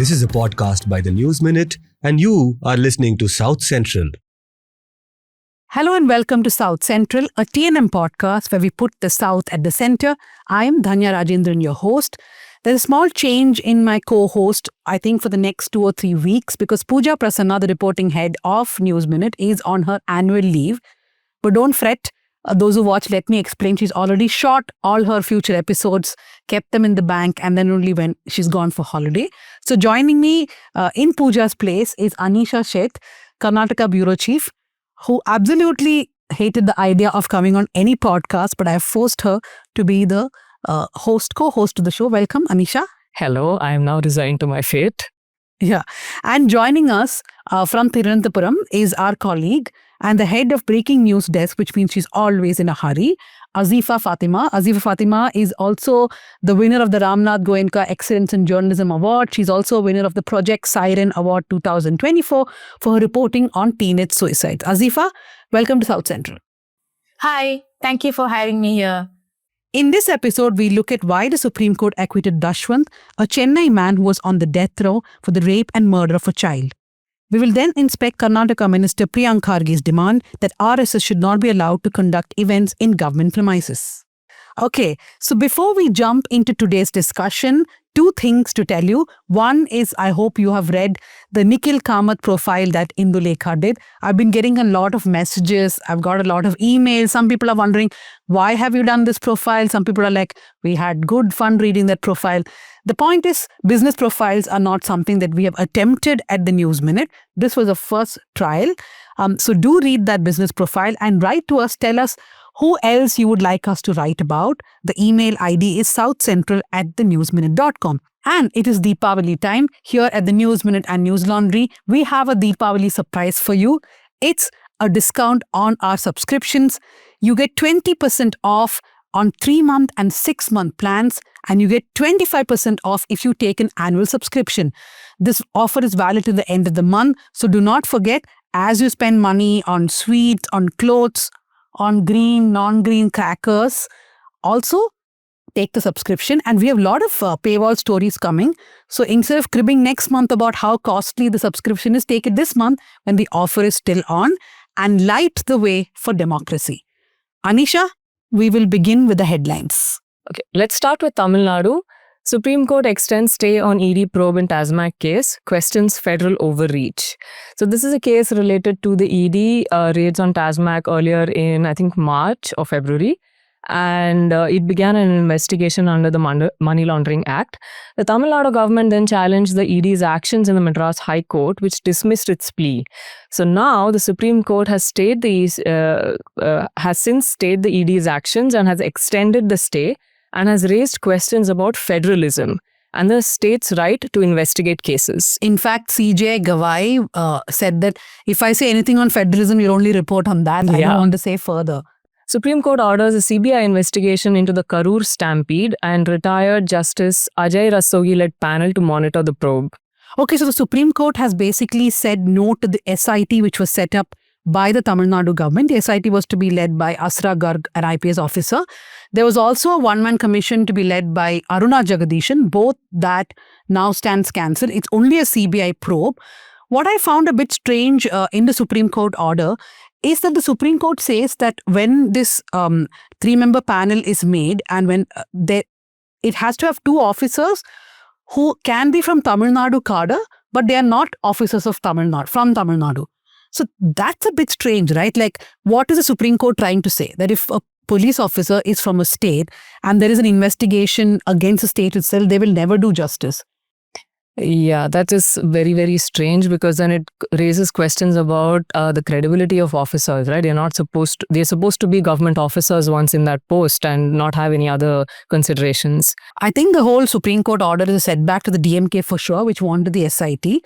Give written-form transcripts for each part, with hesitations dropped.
This is a podcast by the News Minute, and you are listening to South Central. Hello and welcome to South Central, a TNM podcast where we put the South at the center. I am Dhanya Rajendran, your host. There's a small change in my co-host, I think for the next 2 or 3 weeks, because Pooja Prasanna, the reporting head of News Minute, is on her annual leave. But don't fret. Those who watch, let me explain. She's already shot all her future episodes, kept them in the bank, and then only when she's gone for holiday. So joining me in Pooja's place is Anisha Sheth, Karnataka Bureau Chief, who absolutely hated the idea of coming on any podcast, but I have forced her to be the co-host of the show. Welcome, Anisha. Hello, I am now resigned to my fate. Yeah. And joining us from Thiruvananthapuram is our colleague and the head of breaking news desk, which means she's always in a hurry, Azifa Fatima. Azifa Fatima is also the winner of the Ramnath Goenka Excellence in Journalism Award. She's also a winner of the Project Siren Award 2024 for her reporting on teenage suicide. Azifa, welcome to South Central. Hi, thank you for having me here. In this episode, we look at why the Supreme Court acquitted Dashwant, a Chennai man who was on the death row for the rape and murder of a child. We will then inspect Karnataka Minister Priyank Kharge's demand that RSS should not be allowed to conduct events in government premises. Okay, so before we jump into today's discussion, 2 things to tell you. One is, I hope you have read the Nikhil Kamath profile that Indulekha did. I've been getting a lot of messages. I've got a lot of emails. Some people are wondering, why have you done this profile? Some people are like, we had good fun reading that profile. The point is, business profiles are not something that we have attempted at the News Minute. This was a first trial. So do read that business profile and write to us. Tell us who else you would like us to write about. The email ID is southcentral@thenewsminute.com. And it is Deepavali time. Here at the News Minute and News Laundry, we have a Deepavali surprise for you. It's a discount on our subscriptions. You get 20% off on 3-month and 6-month plans, and you get 25% off if you take an annual subscription. This offer is valid to the end of the month, so do not forget, as you spend money on sweets, on clothes, on green, non-green crackers, also take the subscription. And we have a lot of paywall stories coming. So instead of cribbing next month about how costly the subscription is, take it this month when the offer is still on and light the way for democracy. Anisha, we will begin with the headlines. Okay, let's start with Tamil Nadu. Supreme Court extends stay on ED probe in TASMAC case, questions federal overreach. So this is a case related to the ED raids on TASMAC earlier in, I think, March or February. And it began an investigation under the Money Laundering Act. The Tamil Nadu government then challenged the ED's actions in the Madras High Court, which dismissed its plea. So now the Supreme Court has since stayed the ED's actions and has extended the stay and has raised questions about federalism and the state's right to investigate cases. In fact, CJ Gawai said that if I say anything on federalism, you'll only report on that. I don't want to say further. Supreme Court orders a CBI investigation into the Karur stampede and retired Justice Ajay Rastogi-led panel to monitor the probe. Okay, so the Supreme Court has basically said no to the SIT which was set up by the Tamil Nadu government. The SIT was to be led by Asra Garg, an IPS officer. There was also a one-man commission to be led by Aruna Jagadishan. Both that now stands cancelled. It's only a CBI probe. What I found a bit strange in the Supreme Court order is that the Supreme Court says that when this 3-member panel is made and when it has to have 2 officers who can be from Tamil Nadu cadre, but they are not officers of from Tamil Nadu. So that's a bit strange, right? Like, what is the Supreme Court trying to say? That if a police officer is from a state and there is an investigation against the state itself, they will never do justice. Yeah, that is very, very strange because then it raises questions about the credibility of officers, right? They're supposed to be government officers once in that post and not have any other considerations. I think the whole Supreme Court order is a setback to the DMK for sure, which wanted the SIT.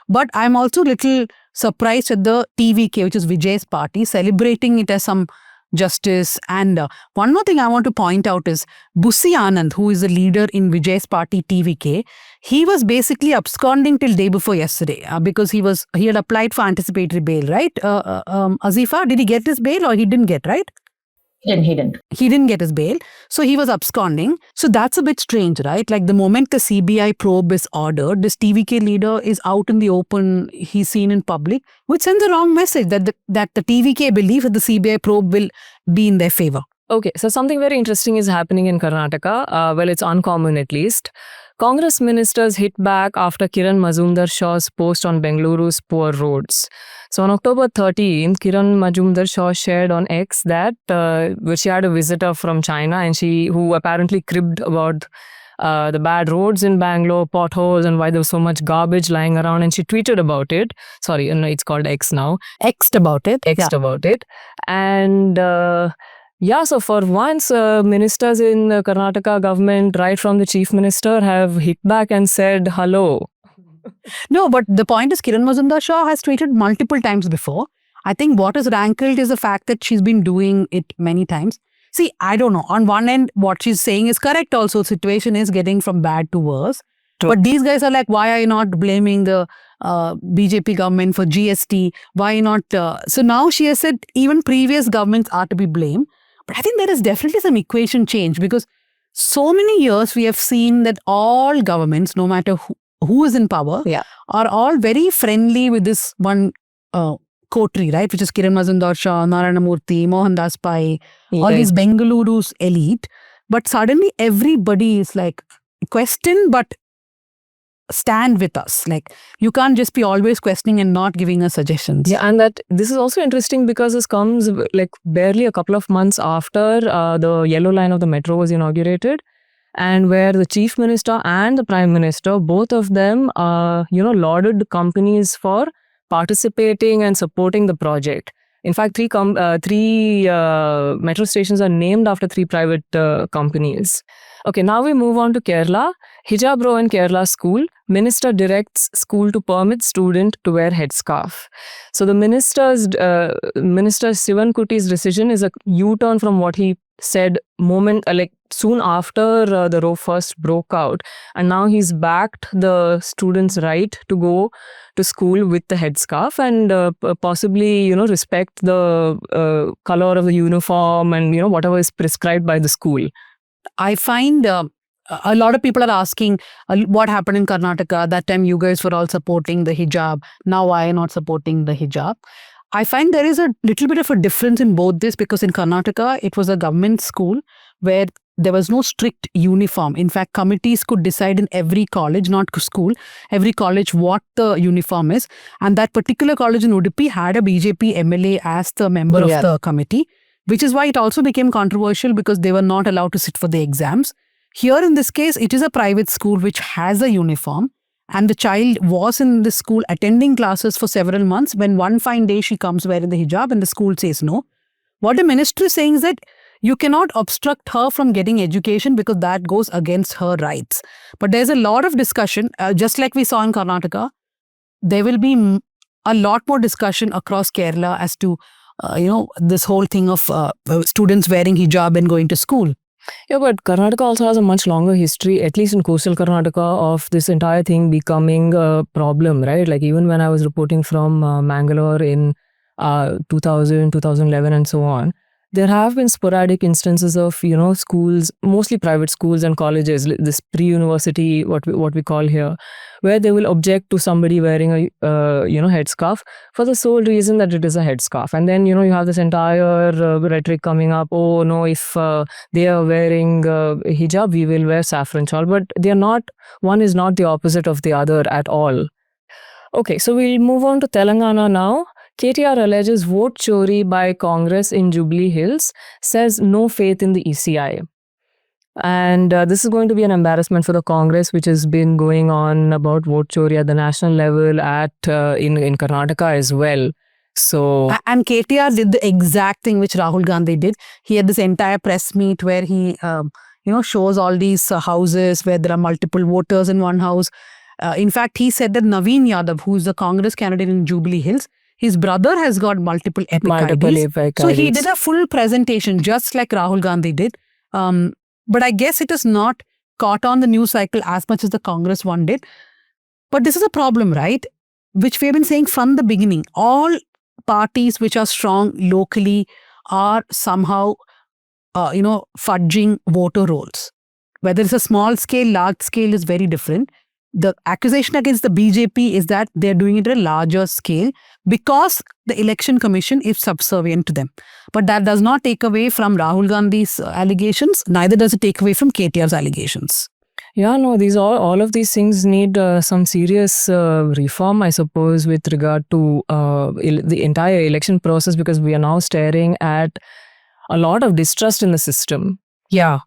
But I'm also a little surprised at the TVK, which is Vijay's party, celebrating it as some justice. And one more thing I want to point out is Bussi Anand, who is the leader in Vijay's party TVK, he was basically absconding till day before yesterday because he had applied for anticipatory bail, right? Azifa, did he get his bail or he didn't get, right? He didn't. He didn't get his bail, so he was absconding. So that's a bit strange, right? Like the moment the CBI probe is ordered, this TVK leader is out in the open, he's seen in public, which sends a wrong message that the TVK believe that the CBI probe will be in their favor. Okay, so something very interesting is happening in Karnataka. Well, it's uncommon at least. Congress ministers hit back after Kiran Mazumdar Shaw's post on Bengaluru's poor roads. So on October 13th, Kiran Mazumdar Shaw shared on X that she had a visitor from China and who apparently cribbed about the bad roads in Bangalore, potholes, and why there was so much garbage lying around. And she tweeted about it. Sorry, no, it's called X now. X'd about it. X'd about it. And yeah, so for once, ministers in the Karnataka government, right from the chief minister, have hit back and said hello. No, but the point is Kiran Mazumdar Shaw has tweeted multiple times before. I think what is rankled is the fact that she's been doing it many times. See, I don't know. On one end, what she's saying is correct also. Situation is getting from bad to worse. True. But these guys are like, why are you not blaming the BJP government for GST? Why not? So now she has said even previous governments are to be blamed. But I think there is definitely some equation change because so many years we have seen that all governments, no matter who is in power, are all very friendly with this one coterie, right? Which is Kiran Mazumdar Shaw, Narayana Murthy, Mohandas Pai, all these Bengaluru's elite. But suddenly everybody is like, question but stand with us. Like you can't just be always questioning and not giving us suggestions. Yeah, and that this is also interesting because this comes like barely a couple of months after the yellow line of the metro was inaugurated, and where the chief minister and the prime minister, both of them, lauded companies for participating and supporting the project. In fact, three metro stations are named after three private companies. Okay, now we move on to Kerala. Hijab row in Kerala school. Minister directs school to permit student to wear headscarf. So the Minister Sivan Kutti's decision is a U-turn from what he said soon after the row first broke out, and now he's backed the students' right to go to school with the headscarf and possibly respect the color of the uniform and whatever is prescribed by the school. I find a lot of people are asking what happened in Karnataka. That time you guys were all supporting the hijab. Now why are you not supporting the hijab? I find there is a little bit of a difference in both this because in Karnataka, it was a government school where there was no strict uniform. In fact, committees could decide in every college, not school, every college what the uniform is. And that particular college in Udupi had a BJP MLA as the member of the committee, which is why it also became controversial because they were not allowed to sit for the exams. Here in this case, it is a private school which has a uniform. And the child was in the school attending classes for several months when one fine day she comes wearing the hijab and the school says no. What the minister is saying is that you cannot obstruct her from getting education because that goes against her rights. But there's a lot of discussion, just like we saw in Karnataka, there will be a lot more discussion across Kerala as to, this whole thing of students wearing hijab and going to school. Yeah, but Karnataka also has a much longer history, at least in coastal Karnataka, of this entire thing becoming a problem, right? Like even when I was reporting from Mangalore in 2000, 2011 and so on, there have been sporadic instances of, schools, mostly private schools and colleges, this pre-university, what we call here, where they will object to somebody wearing a, headscarf for the sole reason that it is a headscarf. And then, you have this entire rhetoric coming up, oh no, if they are wearing hijab, we will wear saffron shawl. But they are not, one is not the opposite of the other at all. Okay, so we'll move on to Telangana now. KTR alleges vote chori by Congress in Jubilee Hills, says no faith in the ECI. And this is going to be an embarrassment for the Congress, which has been going on about vote chori at the national level in Karnataka as well. So and KTR did the exact thing which Rahul Gandhi did. He had this entire press meet where he, shows all these houses where there are multiple voters in one house. In fact, he said that Naveen Yadav, who is the Congress candidate in Jubilee Hills, his brother has got multiple epic IDs. So he did a full presentation just like Rahul Gandhi did. But I guess it is not caught on the news cycle as much as the Congress one did. But this is a problem, right? Which we have been saying from the beginning. All parties which are strong locally are somehow fudging voter rolls. Whether it's a small scale, large scale is very different. The accusation against the BJP is that they're doing it at a larger scale because the election commission is subservient to them. But that does not take away from Rahul Gandhi's allegations, neither does it take away from KTR's allegations. Yeah, no, all of these things need some serious reform, I suppose, with regard to the entire election process, because we are now staring at a lot of distrust in the system. Yeah.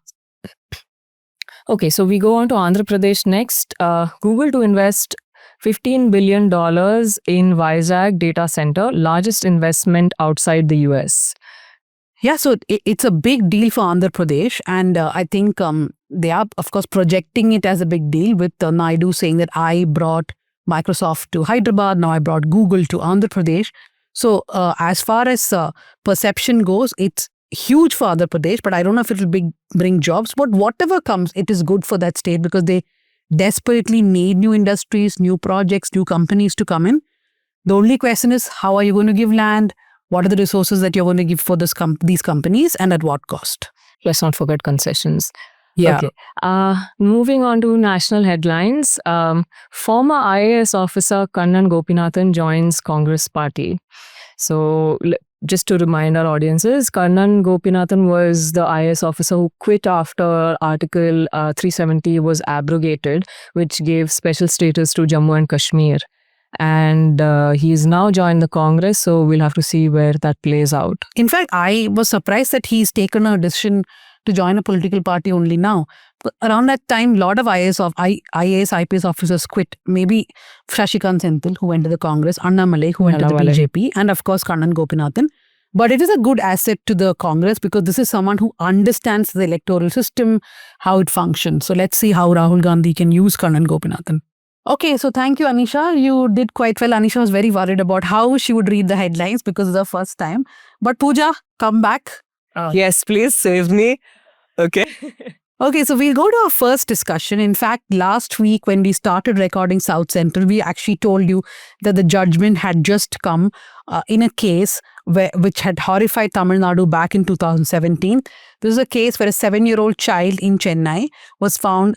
Okay, so we go on to Andhra Pradesh next. Google to invest $15 billion in Vizag data center, largest investment outside the US. Yeah, so it's a big deal for Andhra Pradesh, and I think they are, of course, projecting it as a big deal with Naidu saying that I brought Microsoft to Hyderabad, now I brought Google to Andhra Pradesh. So as far as perception goes, it's huge for Andhra Pradesh, but I don't know if it will bring jobs. But whatever comes, it is good for that state because they desperately need new industries, new projects, new companies to come in. The only question is, how are you going to give land? What are the resources that you're going to give for these companies and at what cost? Let's not forget concessions. Yeah. Okay. Moving on to national headlines. Former IAS officer Kannan Gopinathan joins Congress party. So just to remind our audiences, Kannan Gopinathan was the IAS officer who quit after Article 370 was abrogated, which gave special status to Jammu and Kashmir. And he's now joined the Congress, so we'll have to see where that plays out. In fact, I was surprised that he's taken a decision to join a political party only now. But around that time, a lot of IAS, IPS officers quit. Maybe Shashikant Senthil, who went to the Congress, Annamalai, who went to the BJP, and of course, Kannan Gopinathan. But it is a good asset to the Congress because this is someone who understands the electoral system, how it functions. So let's see how Rahul Gandhi can use Kannan Gopinathan. Okay, so thank you, Anisha. You did quite well. Anisha was very worried about how she would read the headlines because it's the first time. But Pooja, come back. Yes, please save me. Okay. Okay, so we'll go to our first discussion. In fact, last week when we started recording South Central, we actually told you that the judgment had just come in a case which had horrified Tamil Nadu back in 2017. This is a case where a 7-year-old child in Chennai was found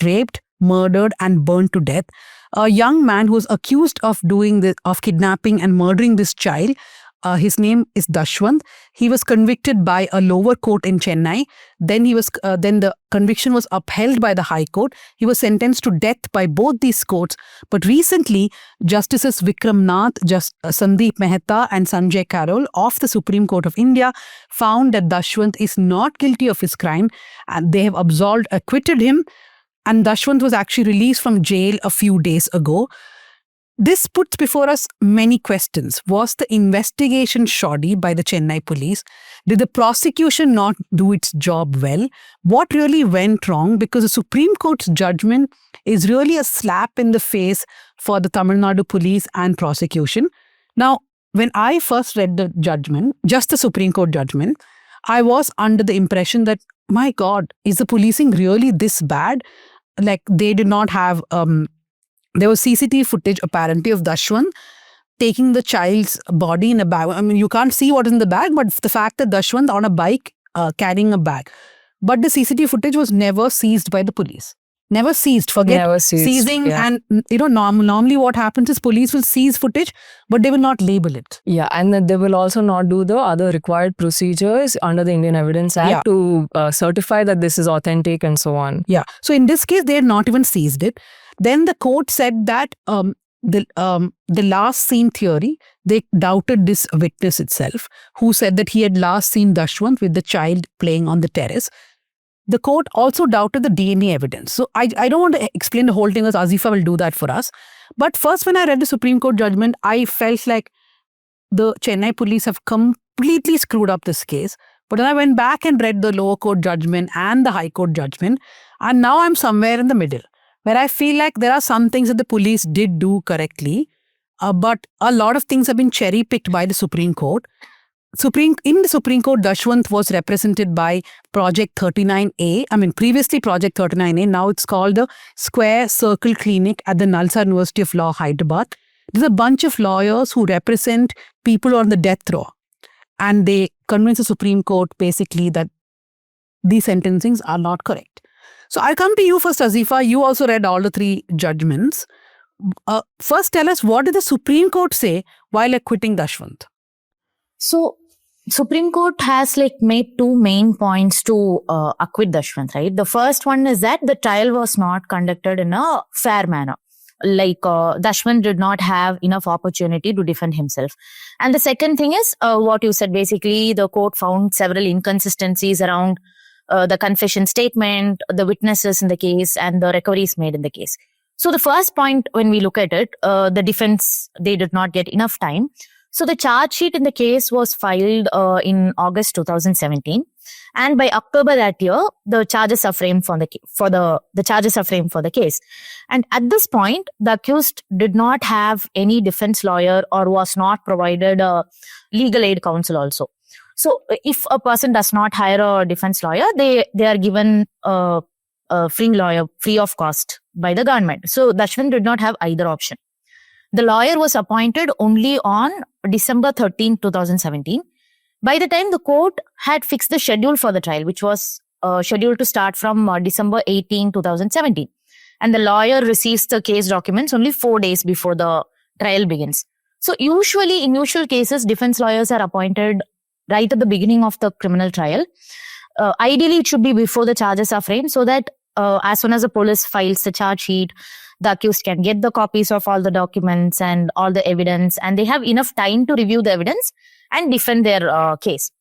raped, murdered and burned to death. A young man who was accused of kidnapping and murdering this child, his name is Dashwant. He was convicted by a lower court in Chennai. Then the conviction was upheld by the High Court. He was sentenced to death by both these courts. But recently, Justices Vikram Nath, Sandeep Mehta and Sanjay Karol of the Supreme Court of India found that Dashwant is not guilty of his crime, and they have acquitted him. And Dashwant was actually released from jail a few days ago. This puts before us many questions. Was the investigation shoddy by the Chennai police? Did the prosecution not do its job well? What really went wrong? Because the Supreme Court's judgment is really a slap in the face for the Tamil Nadu police and prosecution. Now, when I first read the judgment, just the Supreme Court judgment, I was under the impression that, my God, is the policing really this bad? Like, they did not have, there was CCTV footage apparently of Dashwant taking the child's body in a bag. I mean, you can't see what is in the bag, but the fact that Dashwant on a bike carrying a bag. But the CCTV footage was never seized by the police. Never seized. Forget seizing. Yeah. And normally what happens is police will seize footage, but they will not label it. Yeah, and they will also not do the other required procedures under the Indian Evidence Act to certify that this is authentic and so on. Yeah. So in this case, they had not even seized it. Then the court said that the last seen theory, they doubted this witness itself, who said that he had last seen Dashwant with the child playing on the terrace. The court also doubted the DNA evidence. So I don't want to explain the whole thing as Azifa will do that for us. But first, when I read the Supreme Court judgment, I felt like the Chennai police have completely screwed up this case. But then I went back and read the lower court judgment and the high court judgment. And now I'm somewhere in the middle, where I feel like there are some things that the police did do correctly. But a lot of things have been cherry-picked by the Supreme Court. In the Supreme Court, Dashwant was represented by Project 39A. I mean, previously Project 39A. Now it's called the Square Circle Clinic at the Nalsa University of Law, Hyderabad. There's a bunch of lawyers who represent people on the death row. And they convince the Supreme Court basically that these sentencings are not correct. So I come to you first, Azifa. You also read all the 3 judgments. First, tell us, what did the Supreme Court say while acquitting Dashwant? So, Supreme Court has made 2 main points to acquit Dashwant, right? The first one is that the trial was not conducted in a fair manner. Dashwant did not have enough opportunity to defend himself. And the second thing is what you said. Basically, the court found several inconsistencies around the confession statement, the witnesses in the case, and the recoveries made in the case. So the first point, when we look at it, the defense, they did not get enough time. So the charge sheet in the case was filed in August 2017, and by October that year, the charges are framed for the charges are framed for the case. And at this point, the accused did not have any defense lawyer or was not provided a legal aid counsel also. So if a person does not hire a defense lawyer, they are given a free lawyer, free of cost by the government. So Dashwant did not have either option. The lawyer was appointed only on December 13, 2017. By the time the court had fixed the schedule for the trial, which was scheduled to start from December 18, 2017. And the lawyer receives the case documents only 4 days before the trial begins. So usually, in usual cases, defense lawyers are appointed right at the beginning of the criminal trial. Ideally, it should be before the charges are framed, so that as soon as the police files the charge sheet, the accused can get the copies of all the documents and all the evidence, and they have enough time to review the evidence and defend their case.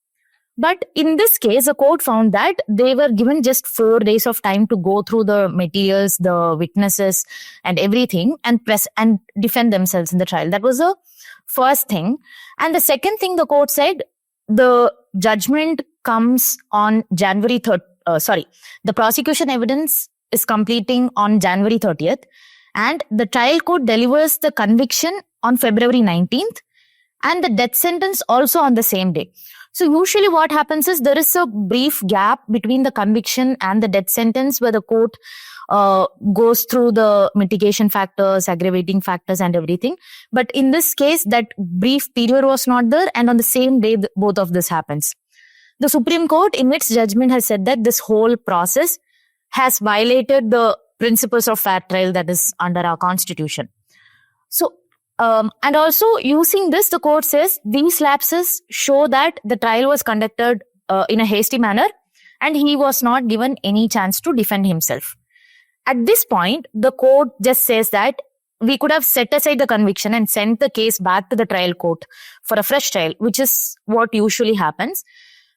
But in this case, the court found that they were given just 4 days of time to go through the materials, the witnesses, and everything, and defend themselves in the trial. That was the first thing. And the second thing, the court said, the judgment comes on January 3rd. The prosecution evidence is completing on January 30th, and the trial court delivers the conviction on February 19th, and the death sentence also on the same day. So usually what happens is there is a brief gap between the conviction and the death sentence, where the court goes through the mitigation factors, aggravating factors, and everything. But in this case, that brief period was not there, and on the same day, both of this happens. The Supreme Court, in its judgment, has said that this whole process has violated the principles of fair trial that is under our constitution. So, and also using this, the court says these lapses show that the trial was conducted in a hasty manner, and he was not given any chance to defend himself. At this point, the court just says that we could have set aside the conviction and sent the case back to the trial court for a fresh trial, which is what usually happens.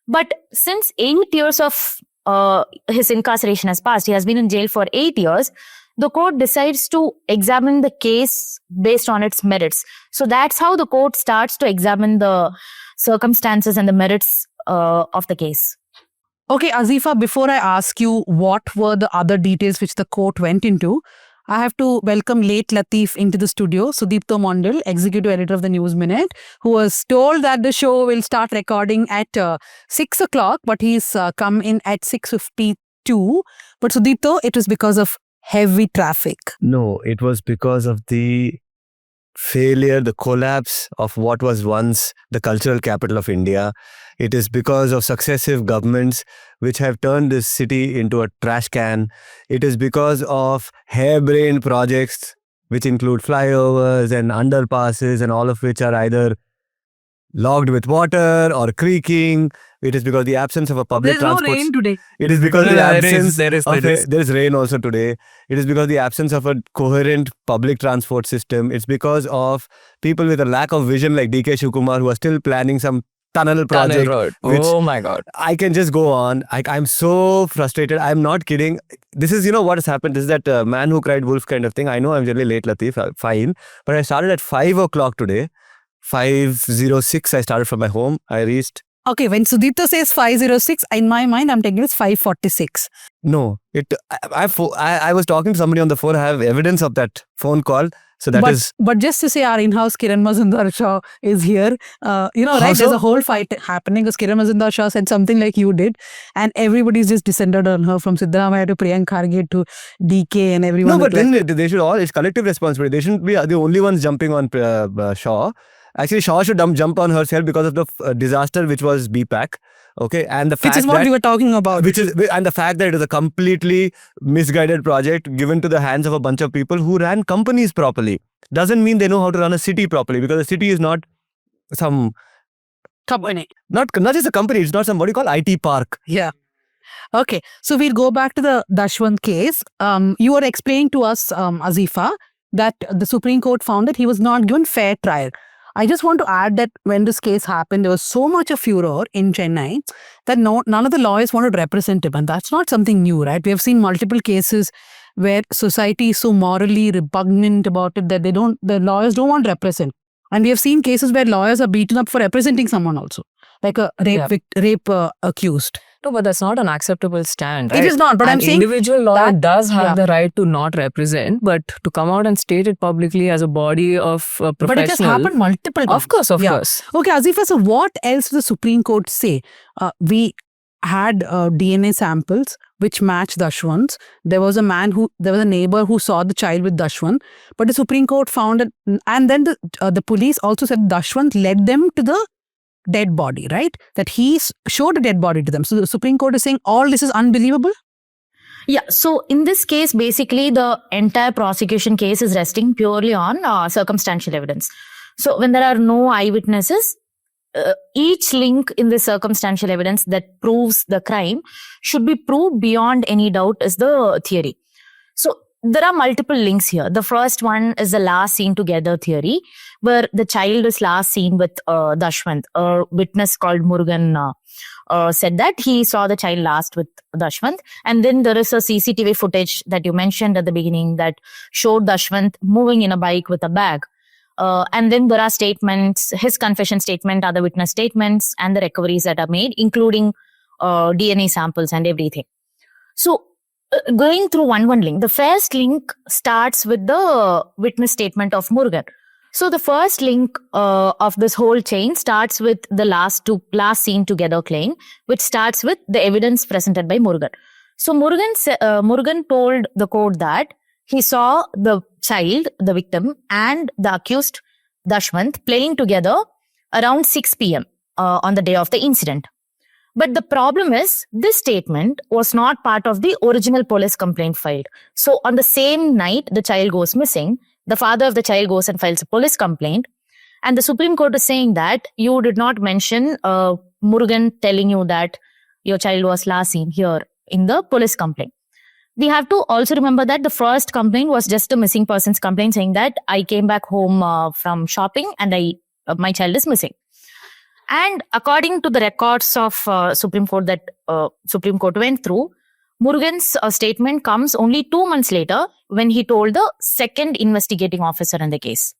But since 8 years of his incarceration has passed, he has been in jail for 8 years, the court decides to examine the case based on its merits. So that's how the court starts to examine the circumstances and the merits of the case. Okay, Azifa, before I ask you what were the other details which the court went into, I have to welcome late Latif into the studio, Sudipto Mondal, executive editor of the News Minute, who was told that the show will start recording at 6 o'clock, but he's come in at 6:52. But Sudipto, it was because of heavy traffic. No, it was because of the failure, the collapse of what was once the cultural capital of India. It is because of successive governments which have turned this city into a trash can. It is because of harebrained projects which include flyovers and underpasses, and all of which are either logged with water or creaking. It is because the absence of a public transport. There's no rain today. It is because the absence there is rain also today. It is because the absence of a coherent public transport system. It's because of people with a lack of vision like DK Shivakumar, who are still planning some tunnel project. road. which Oh my God. I can just go on. I'm so frustrated. I'm not kidding. This is, what has happened. This is that man who cried wolf kind of thing. I know I'm generally late, Latif. Fine. But I started at 5 o'clock today. 5:06 I started from my home. I reached. Okay, when Sudipto says 5:06, in my mind, I'm taking it's 5:46. No, I was talking to somebody on the phone. I have evidence of that phone call. So that is. But just to say, our in-house Kiran Mazumdar Shah is here. Right? so? There's a whole fight happening because Kiran Mazumdar Shah said something like you did, and everybody's just descended on her, from Siddaramaiah to Priyank Kharge to DK and everyone. No, but then they should all. It's collective responsibility. They shouldn't be the only ones jumping on Shaw. Actually, Shaw should jump on herself because of the disaster which was BPAC. Okay, and the fact Which is what that, we were talking about. and the fact that it is a completely misguided project given to the hands of a bunch of people who ran companies properly. Doesn't mean they know how to run a city properly, because a city is not some company. not just a company. It's not some, what do you call, IT park. Yeah. Okay. So we'll go back to the Dashwant case. You were explaining to us, Azifa, that the Supreme Court found that he was not given fair trial. I just want to add that when this case happened, there was so much of furor in Chennai that none of the lawyers wanted to represent him. And that's not something new, right? We have seen multiple cases where society is so morally repugnant about it that the lawyers don't want to represent. And we have seen cases where lawyers are beaten up for representing someone also, like a rape accused. No, but that's not an acceptable stand, right? It is not, but An I'm saying individual lawyer does have yeah. the right to not represent, but to come out and state it publicly as a body of professional. But it has happened multiple times. Of course, of Yeah. course. Okay, Azifa, so what else did the Supreme Court say? We had DNA samples which matched Dashwant's. There was a neighbor who saw the child with Dashwant, but the Supreme Court found it, and then the police also said Dashwant led them to the dead body, right? That he showed a dead body to them. So the Supreme Court is saying all this is unbelievable? Yeah, so in this case, basically the entire prosecution case is resting purely on circumstantial evidence. So when there are no eyewitnesses, each link in the circumstantial evidence that proves the crime should be proved beyond any doubt is the theory. So there are multiple links here. The first one is the last seen together theory, where the child is last seen with Dashwant. A witness called Murugan said that he saw the child last with Dashwant. And then there is a CCTV footage that you mentioned at the beginning that showed Dashwant moving in a bike with a bag. And then there are statements, his confession statement, other witness statements, and the recoveries that are made, including DNA samples and everything. So going through one link, the first link starts with the witness statement of Murugan. So the first link of this whole chain starts with the last seen together claim, which starts with the evidence presented by Murugan. So Murugan told the court that he saw the child, the victim, and the accused Dashwant playing together around 6 p.m. On the day of the incident. But the problem is, this statement was not part of the original police complaint filed. So on the same night the child goes missing, the father of the child goes and files a police complaint. And the Supreme Court is saying that you did not mention Murugan telling you that your child was last seen here in the police complaint. We have to also remember that the first complaint was just a missing persons complaint saying that I came back home from shopping and my child is missing. And according to the records of Supreme Court that Supreme Court went through, Murugan's statement comes only 2 months later when he told the second investigating officer in the case.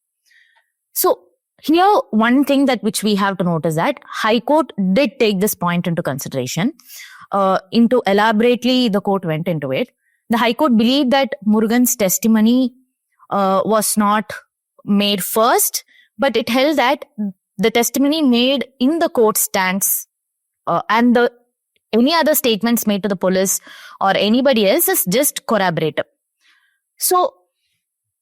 So here, one thing that which we have to note is that High Court did take this point into consideration. Into elaborately, the court went into it. The High Court believed that Murugan's testimony was not made first, but it held that the testimony made in the court stands and any other statements made to the police or anybody else is just corroborative. So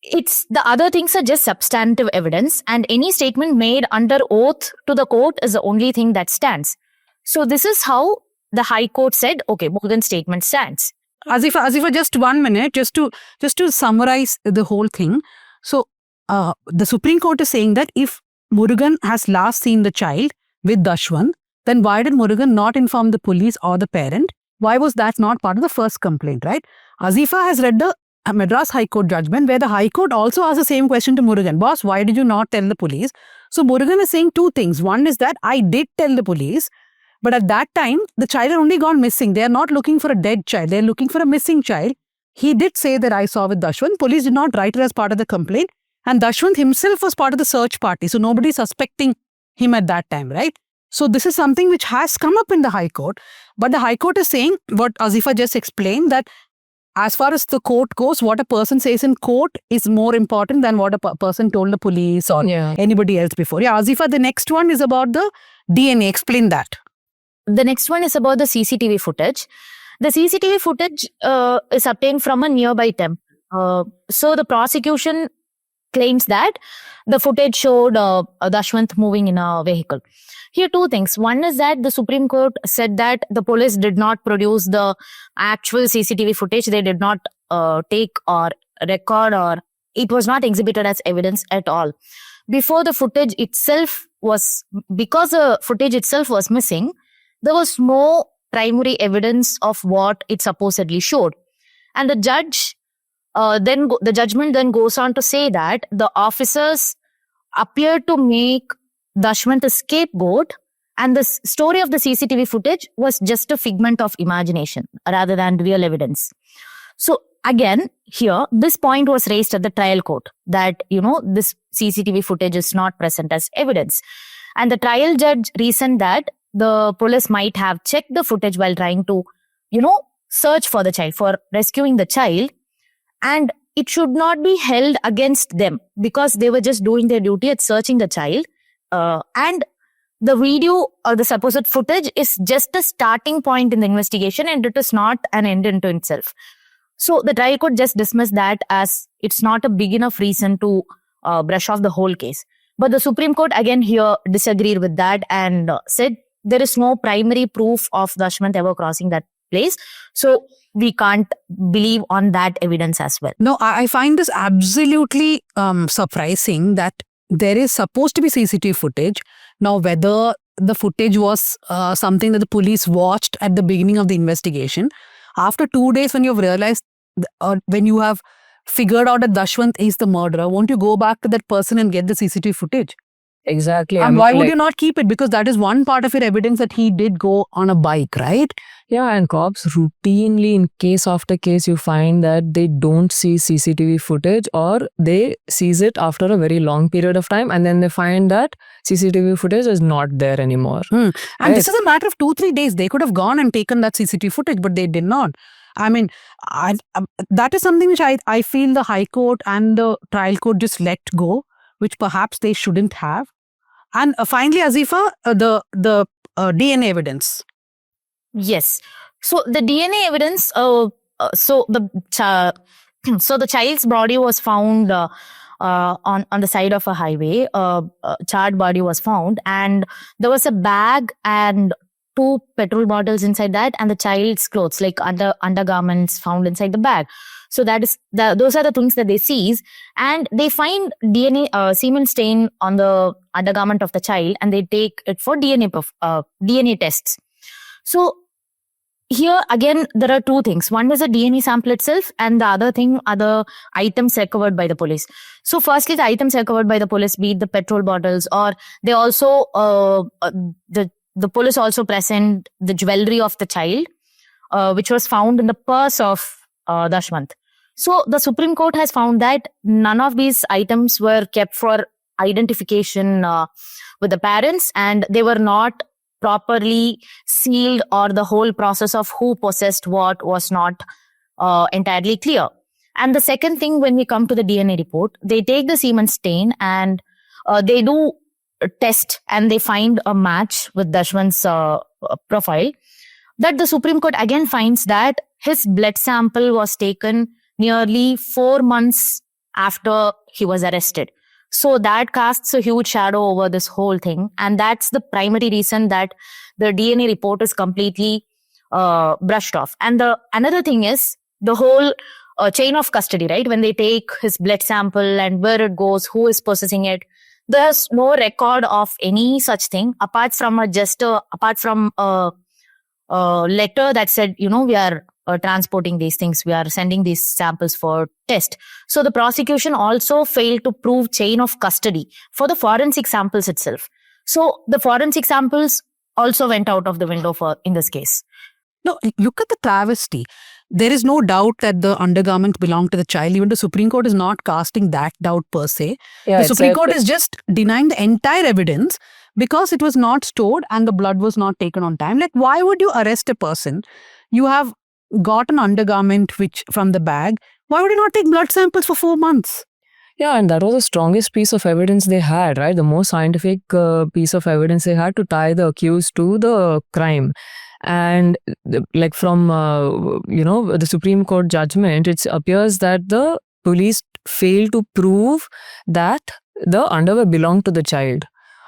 it's the other things are just substantive evidence, and any statement made under oath to the court is the only thing that stands. So this is how the High Court said, okay, Murugan's statement stands. Azifa, just 1 minute, just to summarize the whole thing. So the Supreme Court is saying that if Murugan has last seen the child with Dashwant, then why did Murugan not inform the police or the parent? Why was that not part of the first complaint, right? Azifa has read the Madras High Court judgment where the High Court also asked the same question to Murugan. Boss, why did you not tell the police? So Murugan is saying two things. One is that I did tell the police, but at that time, the child had only gone missing. They are not looking for a dead child. They are looking for a missing child. He did say that I saw with Dashwant. Police did not write it as part of the complaint. And Dashwant himself was part of the search party. So nobody is suspecting him at that time, right? So this is something which has come up in the High Court. But the High Court is saying what Azifa just explained, that as far as the court goes, what a person says in court is more important than what a person told the police or anybody else before. Yeah, Azifa, the next one is about the DNA. Explain that. The next one is about the CCTV footage. The CCTV footage is obtained from a nearby temple. So the prosecution claims that the footage showed Dashwant moving in a vehicle. Here, two things. One is that the Supreme Court said that the police did not produce the actual CCTV footage. They did not take or record, or it was not exhibited as evidence at all. Because the footage itself was missing, there was no primary evidence of what it supposedly showed. And the judgment then goes on to say that the officers appeared to make Dashwant a scapegoat, and the story of the CCTV footage was just a figment of imagination rather than real evidence. So again, here, this point was raised at the trial court that, this CCTV footage is not present as evidence. And the trial judge reasoned that the police might have checked the footage while trying to, search for the child, for rescuing the child. And it should not be held against them because they were just doing their duty at searching the child. And the video or the supposed footage is just a starting point in the investigation, and it is not an end into itself. So the trial court just dismissed that as it's not a big enough reason to brush off the whole case. But the Supreme Court again here disagreed with that and said there is no primary proof of Dashwant ever crossing that place. So we can't believe on that evidence as well. No, I find this absolutely surprising that there is supposed to be CCTV footage. Now, whether the footage was something that the police watched at the beginning of the investigation, after 2 days when you've realized or when you have figured out that Dashwant is the murderer, won't you go back to that person and get the CCTV footage? Exactly. And why would you not keep it? Because that is one part of your evidence that he did go on a bike, right? Yeah, and cops routinely, in case after case, you find that they don't see CCTV footage, or they seize it after a very long period of time, and then they find that CCTV footage is not there anymore. And Right. this is a matter of 2-3 days. They could have gone and taken that CCTV footage, but they did not. I mean, that is something which I feel the High Court and the trial court just let go, which perhaps they shouldn't have. And finally, Azifa, the DNA evidence. Yes. So the DNA evidence, so the child's body was found on the side of a highway. Charred body was found, and there was a bag and 2 petrol bottles inside that, and the child's clothes, like undergarments, found inside the bag. So those are the things that they seize, and they find DNA semen stain on the undergarment of the child, and they take it for DNA tests. So here again, there are 2 things. One is the DNA sample itself, and the other thing are the items recovered by the police. So firstly, the items recovered by the police, be it the petrol bottles, or they also the police also present the jewelry of the child, which was found in the purse of Dashwant. So the Supreme Court has found that none of these items were kept for identification with the parents, and they were not properly sealed, or the whole process of who possessed what was not entirely clear. And the second thing, when we come to the DNA report, they take the semen stain and they do a test, and they find a match with Dashwant's profile. That the Supreme Court again finds that his blood sample was taken nearly 4 months after he was arrested. So that casts a huge shadow over this whole thing. And that's the primary reason that the DNA report is completely brushed off. And another thing is the whole chain of custody, right? When they take his blood sample and where it goes, who is possessing it, there's no record of any such thing apart from a letter that said, we are transporting these things, we are sending these samples for test. So the prosecution also failed to prove chain of custody for the forensic samples itself. So the forensic samples also went out of the window in this case. No, look at the travesty. There is no doubt that the undergarment belonged to the child. Even the Supreme Court is not casting that doubt per se. Yeah, The it's Supreme like- Court is just denying the entire evidence because it was not stored and the blood was not taken on time. Like, why would you arrest a person? You have got an undergarment from the bag. Why would you not take blood samples for 4 months? Yeah, and that was the strongest piece of evidence they had, right? The most scientific piece of evidence they had to tie the accused to the crime. And from the Supreme Court judgment, it appears that the police failed to prove that the underwear belonged to the child.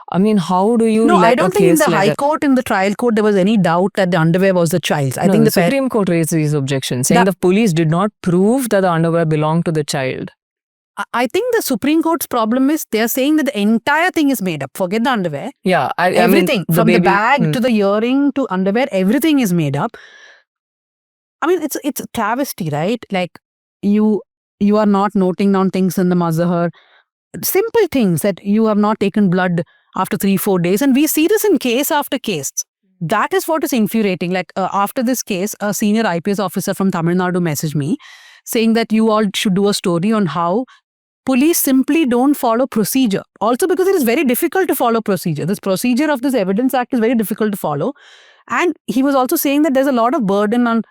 I mean, how do you No, let I don't a think in case the like High that? Court, in the trial court, there was any doubt that the underwear was the child's. I No, think the the Supreme Court raised these objections, saying the police did not prove that the underwear belonged to the child. I think the Supreme Court's problem is they're saying that the entire thing is made up. Forget the underwear. Yeah, I mean, Everything from the baby- bag to the earring to underwear, everything is made up. I mean, it's a travesty, right? Like you are not noting down things in the mazhar, simple things that you have not taken blood after 3-4 days, and we see this in case after case. That is what is infuriating. Like after this case, a senior IPS officer from Tamil Nadu messaged me saying that you all should do a story on how police simply don't follow procedure. Also because it is very difficult to follow procedure. This procedure of this Evidence Act is very difficult to follow. And he was also saying that there's a lot of burden on,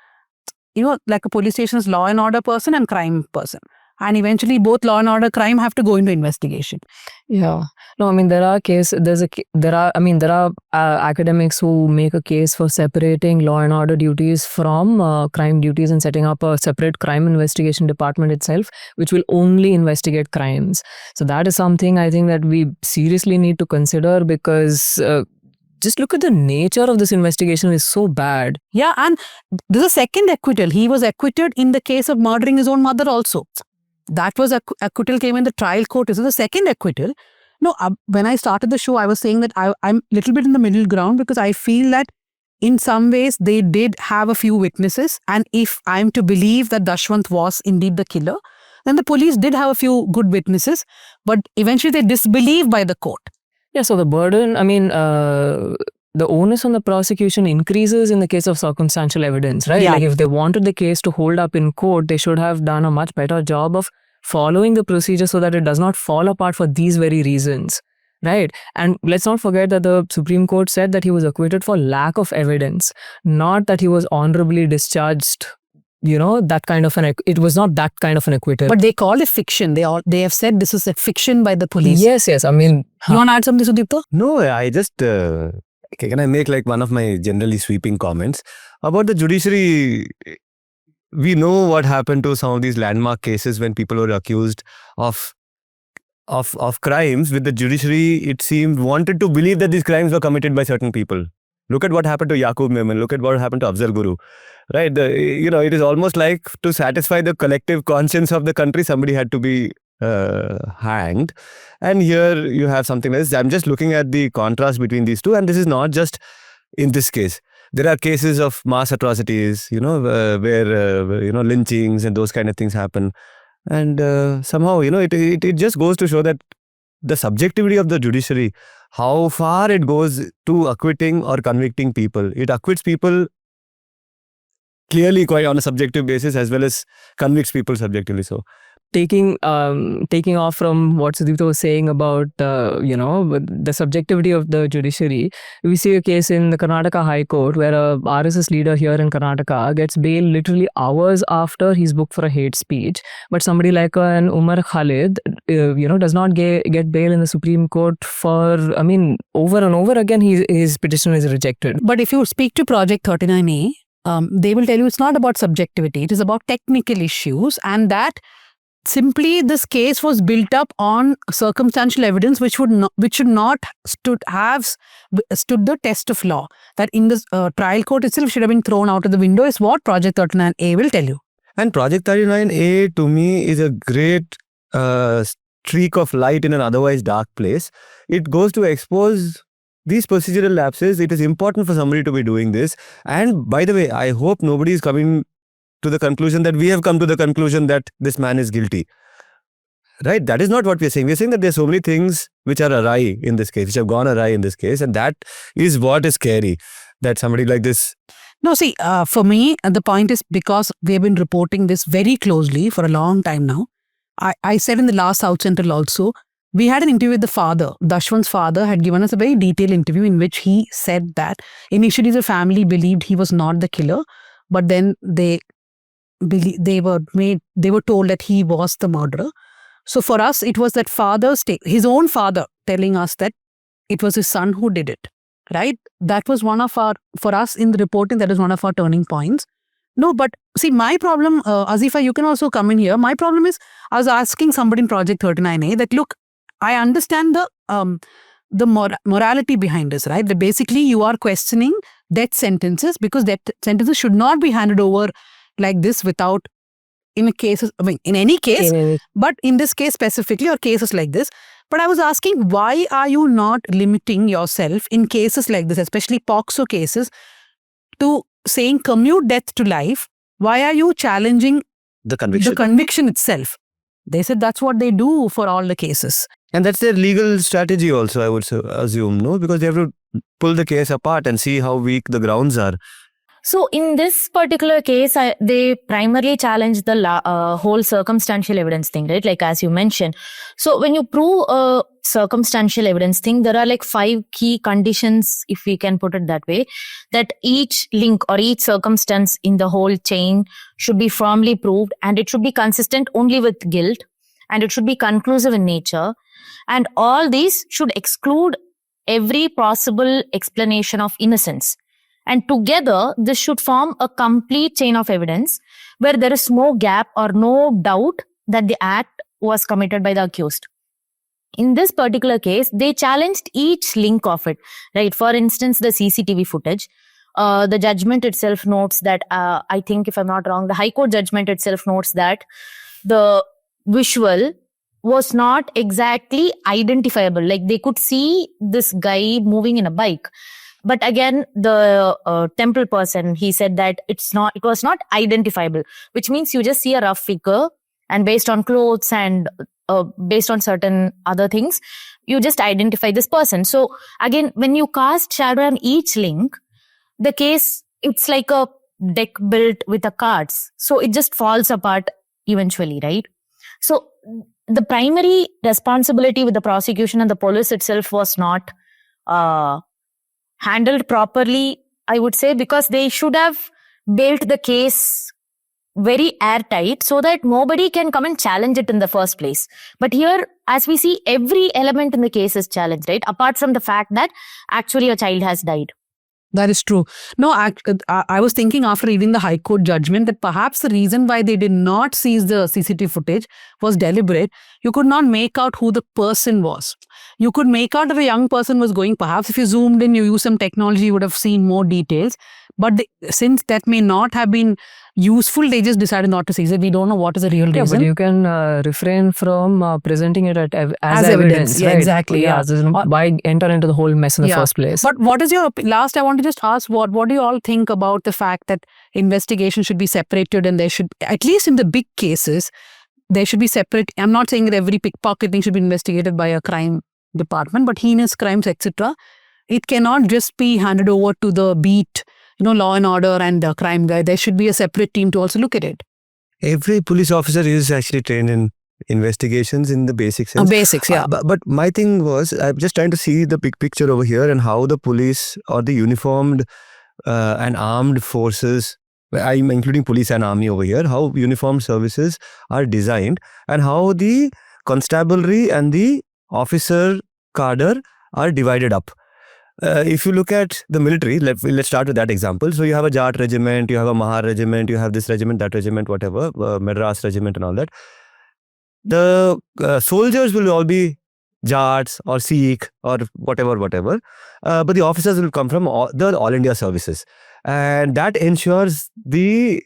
like a police station's law and order person and crime person. And eventually both law and order crime have to go into investigation. Yeah. No, I mean, there are academics who make a case for separating law and order duties from crime duties and setting up a separate crime investigation department itself, which will only investigate crimes. So that is something I think that we seriously need to consider, because just look at the nature of this investigation is so bad. Yeah, and there's a second acquittal. He was acquitted in the case of murdering his own mother also. That was acquittal came in the trial court. This is the second acquittal. No, when I started the show, I was saying that I'm a little bit in the middle ground, because I feel that in some ways they did have a few witnesses. And if I'm to believe that Dashwant was indeed the killer, then the police did have a few good witnesses, but eventually they disbelieved by the court. Yeah, so the burden, I mean, the onus on the prosecution increases in the case of circumstantial evidence, right? Yeah. Like if they wanted the case to hold up in court, they should have done a much better job of following the procedure so that it does not fall apart for these very reasons, right? And let's not forget that the Supreme Court said that he was acquitted for lack of evidence, not that he was honorably discharged. That kind of it was not that kind of an acquittal. But they call it fiction. They have said this is a fiction by the police. Yes. I mean, You want to add something, Sudipta? No, I just can I make like one of my generally sweeping comments about the judiciary? We know what happened to some of these landmark cases when people were accused of crimes. With the judiciary, it seemed wanted to believe that these crimes were committed by certain people. Look at what happened to Yaqub Memon. Look at what happened to Afzal Guru. Right? It is almost like to satisfy the collective conscience of the country, somebody had to be hanged. And here you have something like this. I'm just looking at the contrast between these two, and this is not just in this case. There are cases of mass atrocities, where lynchings and those kind of things happen, and somehow it just goes to show that the subjectivity of the judiciary, how far it goes to acquitting or convicting people. It acquits people clearly quite on a subjective basis, as well as convicts people subjectively. So taking off from what Sudipta was saying about the subjectivity of the judiciary, we see a case in the Karnataka High Court where a RSS leader here in Karnataka gets bail literally hours after he's booked for a hate speech, but somebody like an Umar Khalid does not get bail in the Supreme Court for, over and over again his petition is rejected. But if you speak to Project 39A, they will tell you it's not about subjectivity, it is about technical issues, and that simply this case was built up on circumstantial evidence which should not stood the test of law. That in the trial court itself should have been thrown out of the window is what Project 39A will tell you. And Project 39A to me is a great streak of light in an otherwise dark place. It goes to expose these procedural lapses. It is important for somebody to be doing this. And by the way, I hope nobody is coming to the conclusion that we have come to the conclusion that this man is guilty. Right? That is not what we are saying. We are saying that there are so many things which are awry in this case, which have gone awry in this case. And that is what is scary, that somebody like this. No, see, for me, the point is because we have been reporting this very closely for a long time now. I said in the last South Central also, we had an interview with the father. Dashwant's father had given us a very detailed interview in which he said that initially the family believed he was not the killer, but then they were told that he was the murderer. So for us, it was that his own father telling us that it was his son who did it, right? That was for us in the reporting, that is one of our turning points. No, but see, my problem, Azifa, you can also come in here. My problem is, I was asking somebody in Project 39A that, look, I understand the morality behind this, right? That basically you are questioning death sentences because death sentences should not be handed over like this without, in any case, but in this case specifically, or cases like this. But I was asking, why are you not limiting yourself in cases like this, especially POCSO cases, to saying commute death to life? Why are you challenging The conviction. the conviction itself? They said that's what they do for all the cases. And that's their legal strategy also, I would assume, no? Because they have to pull the case apart and see how weak the grounds are. So in this particular case, they primarily challenge the whole circumstantial evidence thing, right? Like as you mentioned. So when you prove a circumstantial evidence thing, there are like 5 key conditions, if we can put it that way, that each link or each circumstance in the whole chain should be firmly proved, and it should be consistent only with guilt, and it should be conclusive in nature. And all these should exclude every possible explanation of innocence. And together, this should form a complete chain of evidence where there is no gap or no doubt that the act was committed by the accused. In this particular case, they challenged each link of it, right? For instance, the CCTV footage. The judgment itself notes that, I think if I'm not wrong, the High Court judgment itself notes that the visual was not exactly identifiable. Like they could see this guy moving in a bike. But again, the temple person, he said that it was not identifiable, which means you just see a rough figure, and based on clothes and based on certain other things, you just identify this person. So again, when you cast shadow on each link, the case, it's like a deck built with the cards. So it just falls apart eventually, right? So the primary responsibility with the prosecution and the police itself was not handled properly, I would say, because they should have built the case very airtight so that nobody can come and challenge it in the first place. But here, as we see, every element in the case is challenged, right? Apart from the fact that actually a child has died. That is true. No, I was thinking after reading the High Court judgment that perhaps the reason why they did not seize the CCTV footage was deliberate. You could not make out who the person was. You could make out if a young person was going, perhaps if you zoomed in, you used some technology, you would have seen more details. But since that may not have been useful, they just decided not to seize it. We don't know what is the real reason. Yeah, but you can refrain from presenting it as evidence. Yeah, right? exactly. Yeah. Why enter into the whole mess in the first place? But what is your last? I want to just ask what do you all think about the fact that investigation should be separated, and there should, at least in the big cases, there should be separate. I'm not saying that every pickpocketing should be investigated by a crime department, but heinous crimes, etc. It cannot just be handed over to the beat, law and order and crime guy. There should be a separate team to also look at it. Every police officer is actually trained in investigations in the basic sense. Basics, yeah. But my thing was, I'm just trying to see the big picture over here and how the police or the uniformed and armed forces, I'm including police and army over here, how uniformed services are designed and how the constabulary and the officer cadre are divided up. If you look at the military, let's start with that example. So you have a Jat regiment, you have a Mahar regiment, you have this regiment, that regiment, whatever, Madras regiment and all that. The soldiers will all be Jats or Sikh or whatever. But the officers will come from the All India services. And that ensures the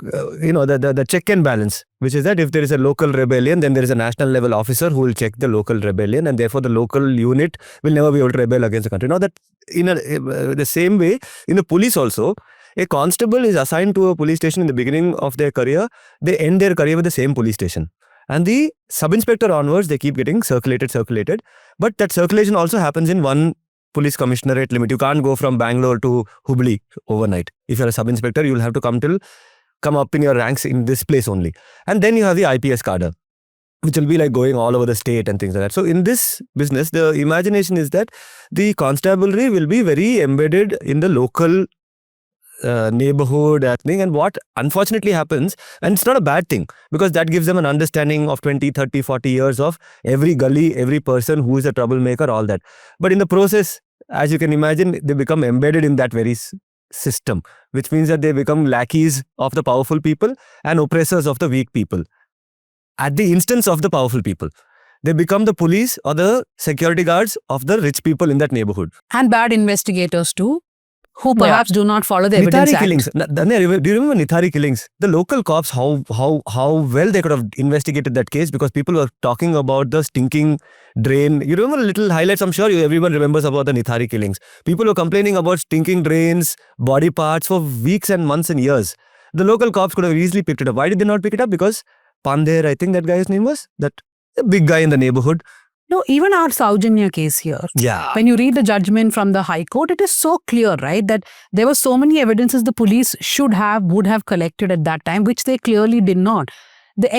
the check and balance, which is that if there is a local rebellion, then there is a national level officer who will check the local rebellion, and therefore the local unit will never be able to rebel against the country. Now that in the same way, in the police also, a constable is assigned to a police station in the beginning of their career. They end their career with the same police station. And the sub-inspector onwards, they keep getting circulated. But that circulation also happens in one police commissionerate limit. You can't go from Bangalore to Hubli overnight. If you're a sub-inspector, you'll have to come up in your ranks in this place only. And then you have the IPS cadre, which will be like going all over the state and things like that. So in this business, the imagination is that the constabulary will be very embedded in the local neighborhood thing. And what unfortunately happens, and it's not a bad thing, because that gives them an understanding of 20, 30, 40 years of every gully, every person who is a troublemaker, all that. But in the process, as you can imagine, they become embedded in that very system, which means that they become lackeys of the powerful people and oppressors of the weak people. At the instance of the powerful people, they become the police or the security guards of the rich people in that neighborhood. And bad investigators too, who perhaps do not follow the Evidence Nithari Act. killings. Do you remember Nithari killings? The local cops, how well they could have investigated that case, because people were talking about the stinking drain. You remember little highlights? I'm sure everyone remembers about the Nithari killings. People were complaining about stinking drains, body parts for weeks and months and years. The local cops could have easily picked it up. Why did they not pick it up? Because Pandher, I think that guy's name was, that big guy in the neighborhood. No, even our Saujanya case here. Yeah. When you read the judgment from the High Court, it is so clear, right, that there were so many evidences the police would have collected at that time, which they clearly did not. The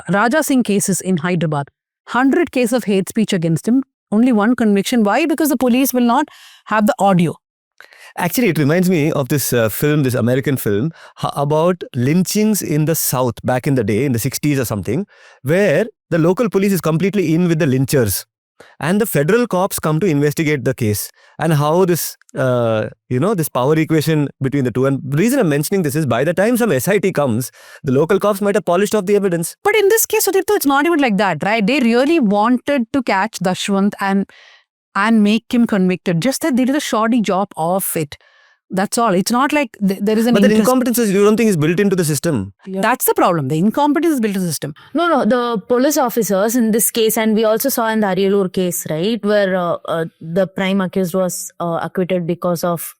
Raja Singh cases in Hyderabad, 100 cases of hate speech against him, only one conviction. Why? Because the police will not have the audio. Actually, it reminds me of this film, this American film, about lynchings in the South back in the day, in the 60s or something, where the local police is completely in with the lynchers. And the federal cops come to investigate the case. And how this, this power equation between the two. And the reason I'm mentioning this is, by the time some SIT comes, the local cops might have polished off the evidence. But in this case, Sudipto, it's not even like that, right? They really wanted to catch Dashwant and make him convicted. Just that they did a shoddy job of it. That's all. It's not like there is an But the incompetence, you don't think, is built into the system? That's the problem. The incompetence is built into the system. No, the police officers in this case, and we also saw in the Ariyalur case, right, where the prime accused was acquitted because of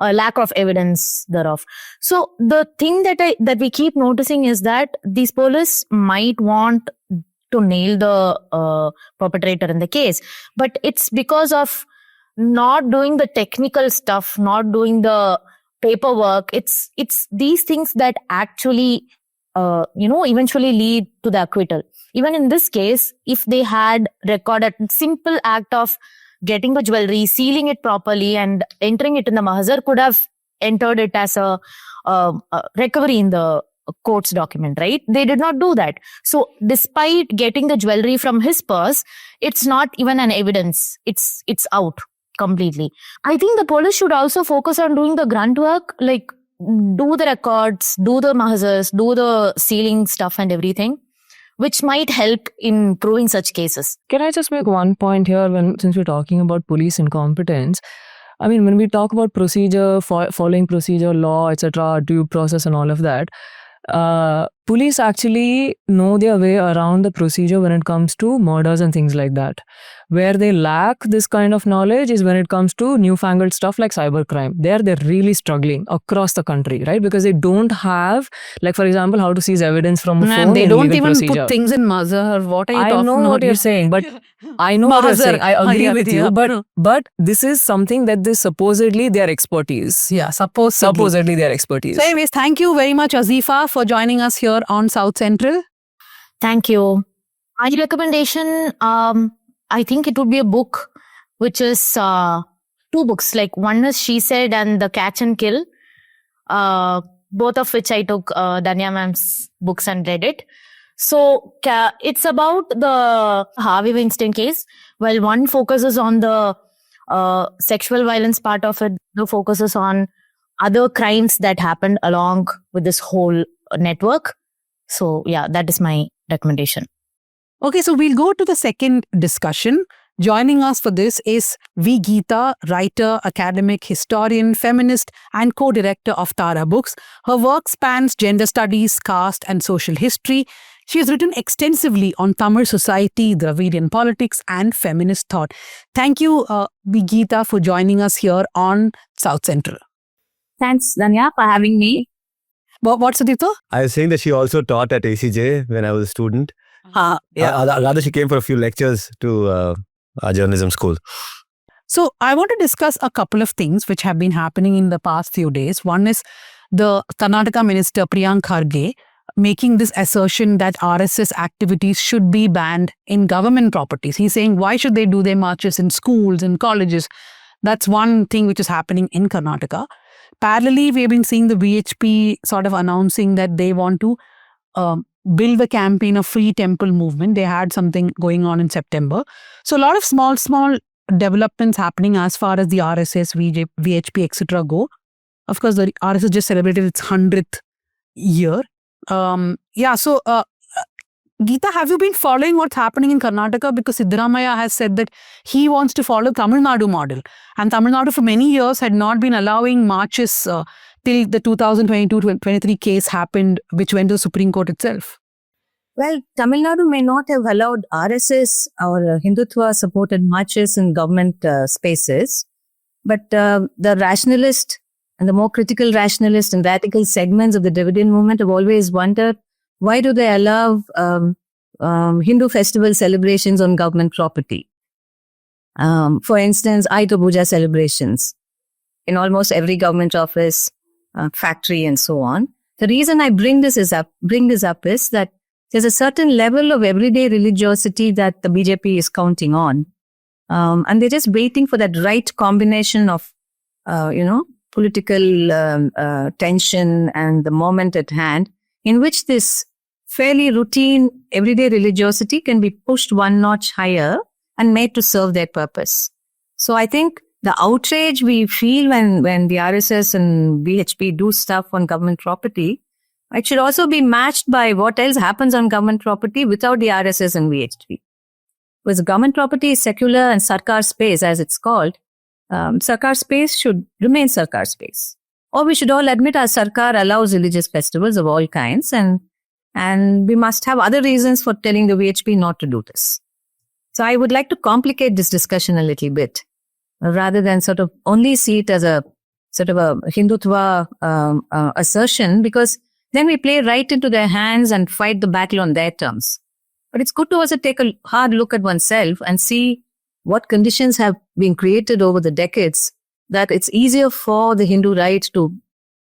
lack of evidence thereof. So the thing that we keep noticing is that these police might want to nail the perpetrator in the case, but it's because of not doing the technical stuff, not doing the paperwork. It's these things that actually eventually lead to the acquittal. Even in this case, if they had recorded simple act of getting the jewelry, sealing it properly and entering it in the mahzar, could have entered it as a recovery in the court's document, right? They did not do that. So despite getting the jewelry from his purse, it's not even an evidence. It's out completely. I think the police should also focus on doing the grunt work, like do the records, do the mahzars, do the sealing stuff and everything, which might help in proving such cases. Can I just make one point here, since we're talking about police incompetence? I mean, when we talk about procedure, following procedure, law, etc., due process and all of that, police actually know their way around the procedure when it comes to murders and things like that. Where they lack this kind of knowledge is when it comes to newfangled stuff like cybercrime. They're really struggling across the country, right? Because they don't have, like, for example, how to seize evidence from a phone. They don't even procedure. put things in Mazhar. What are you I talking about? know what you're saying, but I know what you're saying. I agree with you, but this is something that this supposedly their expertise. Yeah, supposedly their expertise. So anyways, thank you very much, Azifa, for joining us here on South Central. Thank you. My recommendation, I think it would be a book, which is 2 books. Like, one is She Said and The Catch and Kill, both of which I took Danya ma'am's books and read it. So it's about the Harvey Weinstein case. While one focuses on the sexual violence part of it, the focuses on other crimes that happened along with this whole network. So yeah, that is my recommendation. Okay, so we'll go to the second discussion. Joining us for this is V. Geeta, writer, academic, historian, feminist, and co-director of Tara Books. Her work spans gender studies, caste, and social history. She has written extensively on Tamil society, Dravidian politics, and feminist thought. Thank you, V. Geeta, for joining us here on South Central. Thanks, Danya, for having me. What's Sudipto? I was saying that she also taught at ACJ when I was a student. Rather, she came for a few lectures to our journalism school. So I want to discuss a couple of things which have been happening in the past few days. One is the Karnataka Minister Priyank Kharge making this assertion that RSS activities should be banned in government properties. He's saying, why should they do their marches in schools and colleges? That's one thing which is happening in Karnataka. Parallelly, we've been seeing the VHP sort of announcing that they want to build the campaign of Free Temple movement. They had something going on in September. So a lot of small developments happening as far as the RSS, VHP, etc. go. Of course, the RSS just celebrated its 100th year. So Geeta, have you been following what's happening in Karnataka? Because Siddaramaiah has said that he wants to follow Tamil Nadu model. And Tamil Nadu for many years had not been allowing marches till the 2022-23 case happened, which went to the Supreme Court itself. Well, Tamil Nadu may not have allowed RSS or Hindutva supported marches in government spaces, but the rationalist and the more critical rationalist and radical segments of the Dravidian movement have always wondered, why do they allow Hindu festival celebrations on government property? For instance, Ayudha Puja celebrations in almost every government office, factory, and so on. The reason I bring this up is that there's a certain level of everyday religiosity that the BJP is counting on, and they're just waiting for that right combination of, political tension and the moment at hand, in which this fairly routine everyday religiosity can be pushed one notch higher and made to serve their purpose. So I think the outrage we feel when the RSS and VHP do stuff on government property, it should also be matched by what else happens on government property without the RSS and VHP. Because government property is secular and Sarkar space, as it's called. Sarkar space should remain Sarkar space. Or we should all admit our Sarkar allows religious festivals of all kinds, and we must have other reasons for telling the VHP not to do this. So I would like to complicate this discussion a little bit, rather than sort of only see it as a sort of a Hindutva assertion, because then we play right into their hands and fight the battle on their terms. But it's good to also take a hard look at oneself and see what conditions have been created over the decades that it's easier for the Hindu right to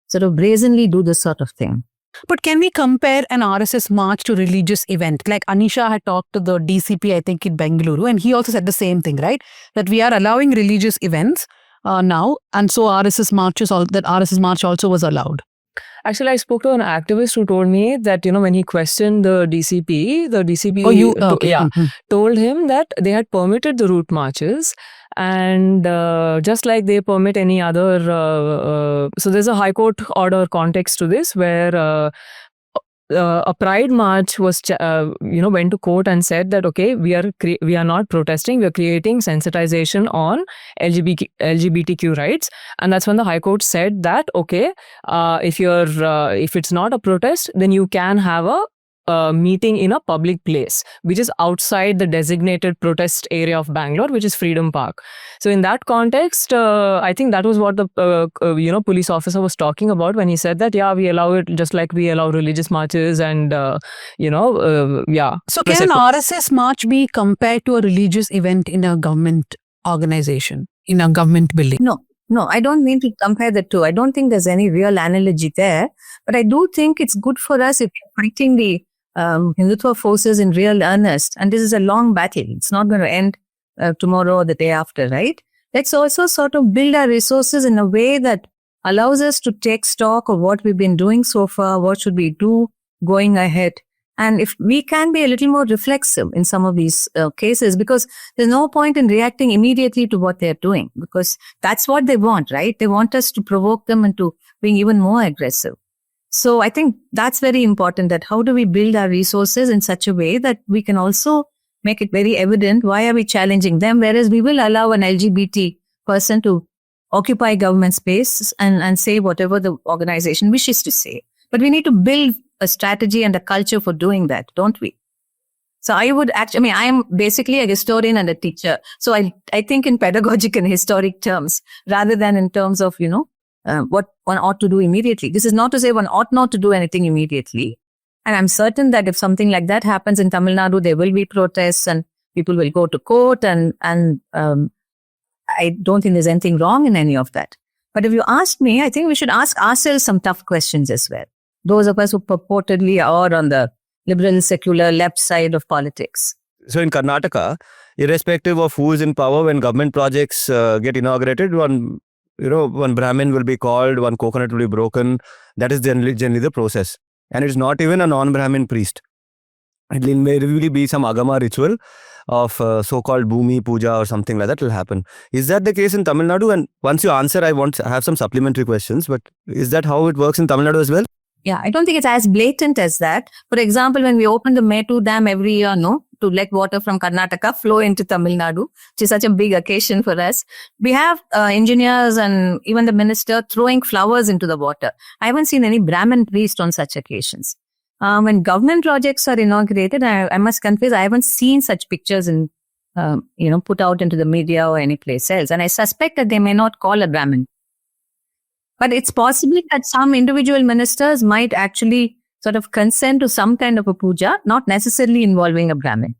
sort of brazenly do this sort of thing. But can we compare an RSS march to religious event? Like Anisha had talked to the DCP, I think, in Bengaluru, and he also said the same thing, right? That we are allowing religious events now, and so RSS march also was allowed. Actually, I spoke to an activist who told me that, when he questioned the DCP told him that they had permitted the route marches, and just like they permit any other, so there's a High Court order context to this where a pride march was, went to court and said that, okay, we are not protesting, we are creating sensitization on LGBTQ rights. And that's when the High Court said that, okay, if it's not a protest, then you can have a meeting in a public place, which is outside the designated protest area of Bangalore, which is Freedom Park. So in that context, I think that was what the police officer was talking about when he said that, we allow it just like we allow religious marches and, So can an RSS march be compared to a religious event in a government organization, in a government building? No, I don't mean to compare the two. I don't think there's any real analogy there. But I do think it's good for us if you're fighting the Hindutva forces in real earnest. And this is a long battle. It's not going to end tomorrow or the day after, right? Let's also sort of build our resources in a way that allows us to take stock of what we've been doing so far, what should we do going ahead. And if we can be a little more reflexive in some of these cases, because there's no point in reacting immediately to what they're doing, because that's what they want, right? They want us to provoke them into being even more aggressive. So I think that's very important, that how do we build our resources in such a way that we can also make it very evident why are we challenging them, whereas we will allow an LGBT person to occupy government space and say whatever the organization wishes to say. But we need to build a strategy and a culture for doing that, don't we? So I would actually, I am basically a historian and a teacher. So I think in pedagogic and historic terms, rather than in terms of, what one ought to do immediately. This is not to say one ought not to do anything immediately. And I'm certain that if something like that happens in Tamil Nadu, there will be protests and people will go to court and I don't think there's anything wrong in any of that. But if you ask me, I think we should ask ourselves some tough questions as well. Those of us who purportedly are on the liberal, secular, left side of politics. So in Karnataka, irrespective of who is in power, when government projects get inaugurated, one Brahmin will be called, one coconut will be broken. That is generally the process. And it's not even a non-Brahmin priest. It will maybe be some Agama ritual. of so-called Bhumi Puja or something like that will happen. Is that the case in Tamil Nadu? And once you answer, I want to have some supplementary questions. But is that how it works in Tamil Nadu as well? Yeah, I don't think it's as blatant as that. For example, when we open the Mettur Dam every year, to let water from Karnataka flow into Tamil Nadu, which is such a big occasion for us, we have engineers and even the minister throwing flowers into the water. I haven't seen any Brahmin priest on such occasions. When government projects are inaugurated, I must confess, I haven't seen such pictures put out into the media or any place else. And I suspect that they may not call a Brahmin. But it's possible that some individual ministers might actually sort of consent to some kind of a puja, not necessarily involving a Brahmin.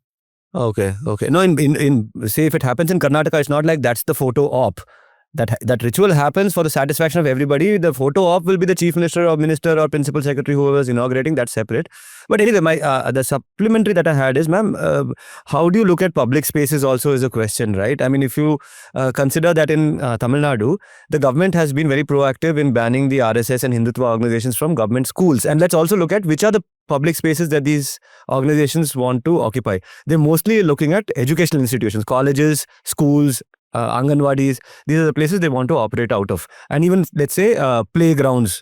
Okay. No, in say if it happens in Karnataka, it's not like that's the photo op. That ritual happens for the satisfaction of everybody. The photo op will be the chief minister or minister or principal secretary, whoever is inaugurating. That's separate. But anyway, the supplementary that I had is, ma'am, how do you look at public spaces also is a question, right? I mean, if you consider that in Tamil Nadu, the government has been very proactive in banning the RSS and Hindutva organizations from government schools. And let's also look at which are the public spaces that these organizations want to occupy. They're mostly looking at educational institutions, colleges, schools, Anganwadis. These are the places they want to operate out of. And even, let's say, playgrounds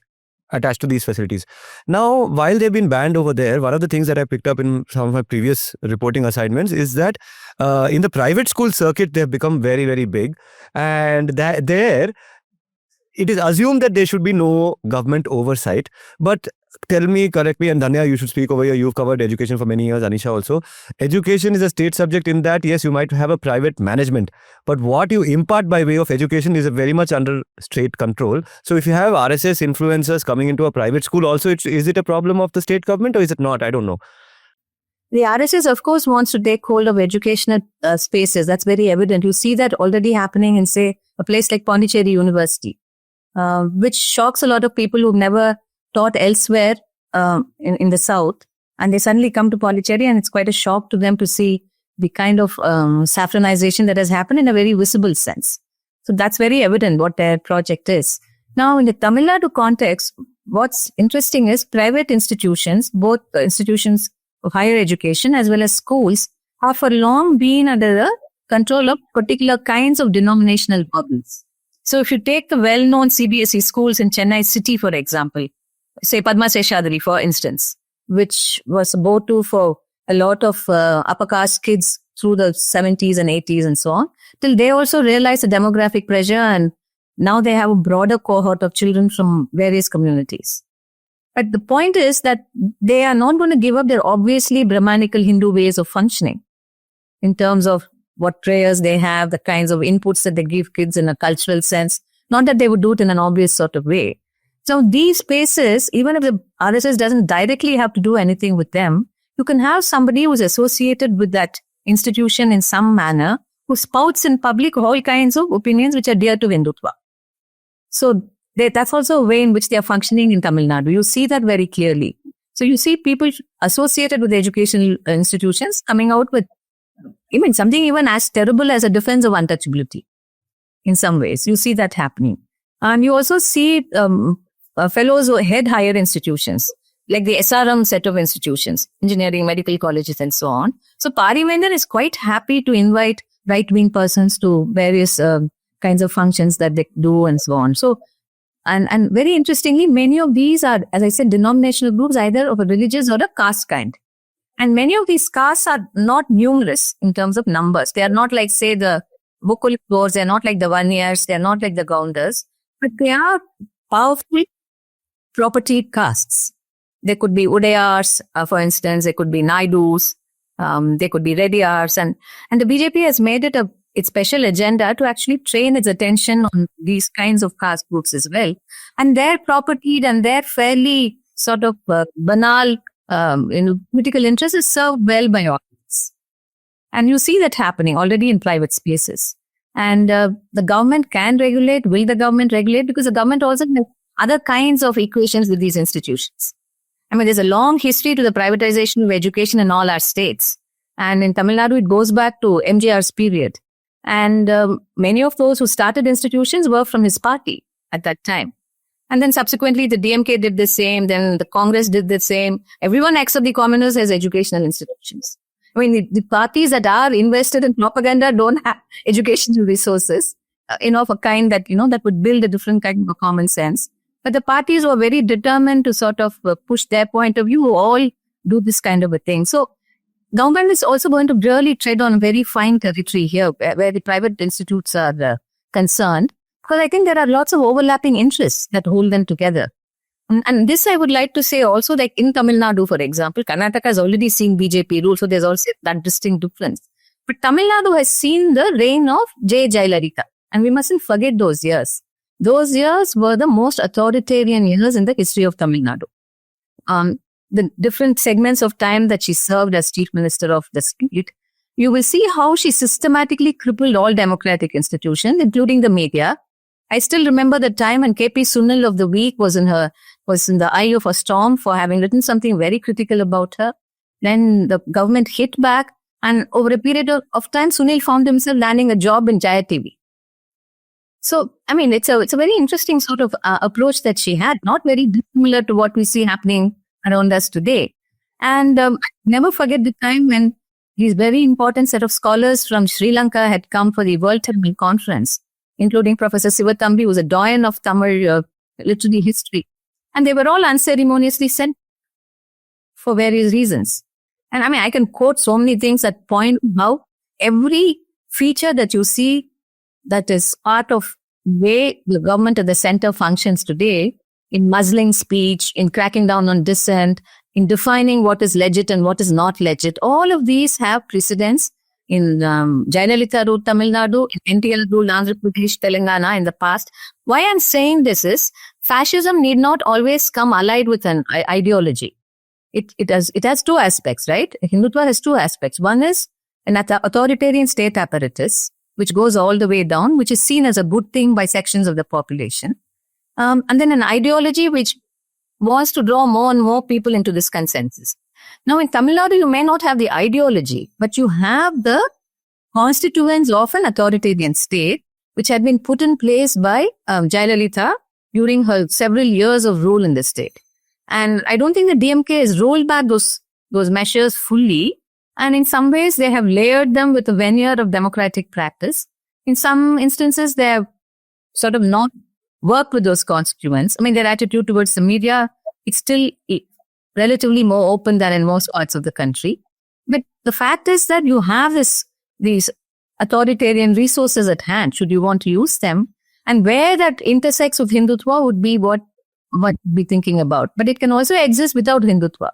attached to these facilities. Now, while they've been banned over there, one of the things that I picked up in some of my previous reporting assignments is that in the private school circuit, they've become very, very big. And that there, it is assumed that there should be no government oversight. But tell me, correct me, and Dhanya, you should speak over here. You've covered education for many years, Anisha also. Education is a state subject in that, yes, you might have a private management, but what you impart by way of education is very much under state control. So if you have RSS influencers coming into a private school also, is it a problem of the state government or is it not? I don't know. The RSS, of course, wants to take hold of educational spaces. That's very evident. You see that already happening in, say, a place like Pondicherry University, which shocks a lot of people who've never taught elsewhere in the south, and they suddenly come to Pondicherry, and it's quite a shock to them to see the kind of saffronization that has happened in a very visible sense. So that's very evident what their project is. Now, in the Tamil Nadu context, what's interesting is private institutions, both institutions of higher education as well as schools, have for long been under the control of particular kinds of denominational bubbles. So if you take the well-known CBSE schools in Chennai city, for example, say Padma Seshadri, for instance, which was a go-to for a lot of upper caste kids through the 70s and 80s and so on, till they also realized the demographic pressure, and now they have a broader cohort of children from various communities. But the point is that they are not going to give up their obviously Brahmanical Hindu ways of functioning in terms of what prayers they have, the kinds of inputs that they give kids in a cultural sense. Not that they would do it in an obvious sort of way. So these spaces, even if the RSS doesn't directly have to do anything with them, you can have somebody who's associated with that institution in some manner, who spouts in public all kinds of opinions which are dear to Hindutva. So that's also a way in which they are functioning in Tamil Nadu. You see that very clearly. So you see people associated with educational institutions coming out with something even as terrible as a defense of untouchability. In some ways, you see that happening. And you also see fellows who head higher institutions, like the SRM set of institutions, engineering, medical colleges, and so on. So Parivendran is quite happy to invite right-wing persons to various kinds of functions that they do and so on. So, and very interestingly, many of these are, as I said, denominational groups, either of a religious or a caste kind. And many of these castes are not numerous in terms of numbers. They are not like, say, the Vokul Gors, they are not like the Vaniyars, they are not like the Gaundars, but they are powerful propertied castes. They could be Udayars, for instance, they could be Naidus, they could be Reddiyars, and the BJP has made it its special agenda to actually train its attention on these kinds of caste groups as well. And their propertied and their fairly sort of banal political interest is served well by audience. And you see that happening already in private spaces. And the government can regulate. Will the government regulate? Because the government also has other kinds of equations with these institutions. I mean, there's a long history to the privatization of education in all our states. And in Tamil Nadu, it goes back to MJR's period. And many of those who started institutions were from his party at that time. And then subsequently, the DMK did the same. Then the Congress did the same. Everyone except the communist has educational institutions. I mean, the parties that are invested in propaganda don't have educational resources, of a kind that, that would build a different kind of common sense. But the parties who are very determined to sort of push their point of view all do this kind of a thing. So government is also going to really tread on very fine territory here where the private institutes are concerned, because I think there are lots of overlapping interests that hold them together. And this I would like to say also, like in Tamil Nadu, for example, Karnataka has already seen BJP rule, so there's also that distinct difference. But Tamil Nadu has seen the reign of J. Jayalalitha, and we mustn't forget those years. Those years were the most authoritarian years in the history of Tamil Nadu. The different segments of time that she served as chief minister of the state, you will see how she systematically crippled all democratic institutions, including the media. I still remember the time when KP Sunil of the Week was in the eye of a storm for having written something very critical about her. Then the government hit back, and over a period of time, Sunil found himself landing a job in Jaya TV. So, I mean, it's a very interesting sort of approach that she had, not very dissimilar to what we see happening around us today. And never forget the time when these very important set of scholars from Sri Lanka had come for the World Tamil Conference, including Professor Sivathambi, who's a doyen of Tamil literary history. And they were all unceremoniously sent for various reasons. And I mean, I can quote so many things that point how every feature that you see that is part of the way the government at the center functions today, in muzzling speech, in cracking down on dissent, in defining what is legit and what is not legit, all of these have precedence in Jayalalitha ruled Tamil Nadu, in NTL ruled Andhra Pradesh, Telangana in the past. Why I'm saying this is, fascism need not always come allied with an ideology. It has two aspects, right? Hindutva has two aspects. One is an authoritarian state apparatus, which goes all the way down, which is seen as a good thing by sections of the population. And then an ideology which wants to draw more and more people into this consensus. Now, in Tamil Nadu, you may not have the ideology, but you have the constituents of an authoritarian state, which had been put in place by Jayalalitha during her several years of rule in the state. And I don't think the DMK has rolled back those measures fully. And in some ways, they have layered them with a veneer of democratic practice. In some instances, they have sort of not worked with those constituents. I mean, their attitude towards the media, it's still relatively more open than in most parts of the country. But the fact is that you have these authoritarian resources at hand, should you want to use them. And where that intersects with Hindutva would be what we're thinking about. But it can also exist without Hindutva,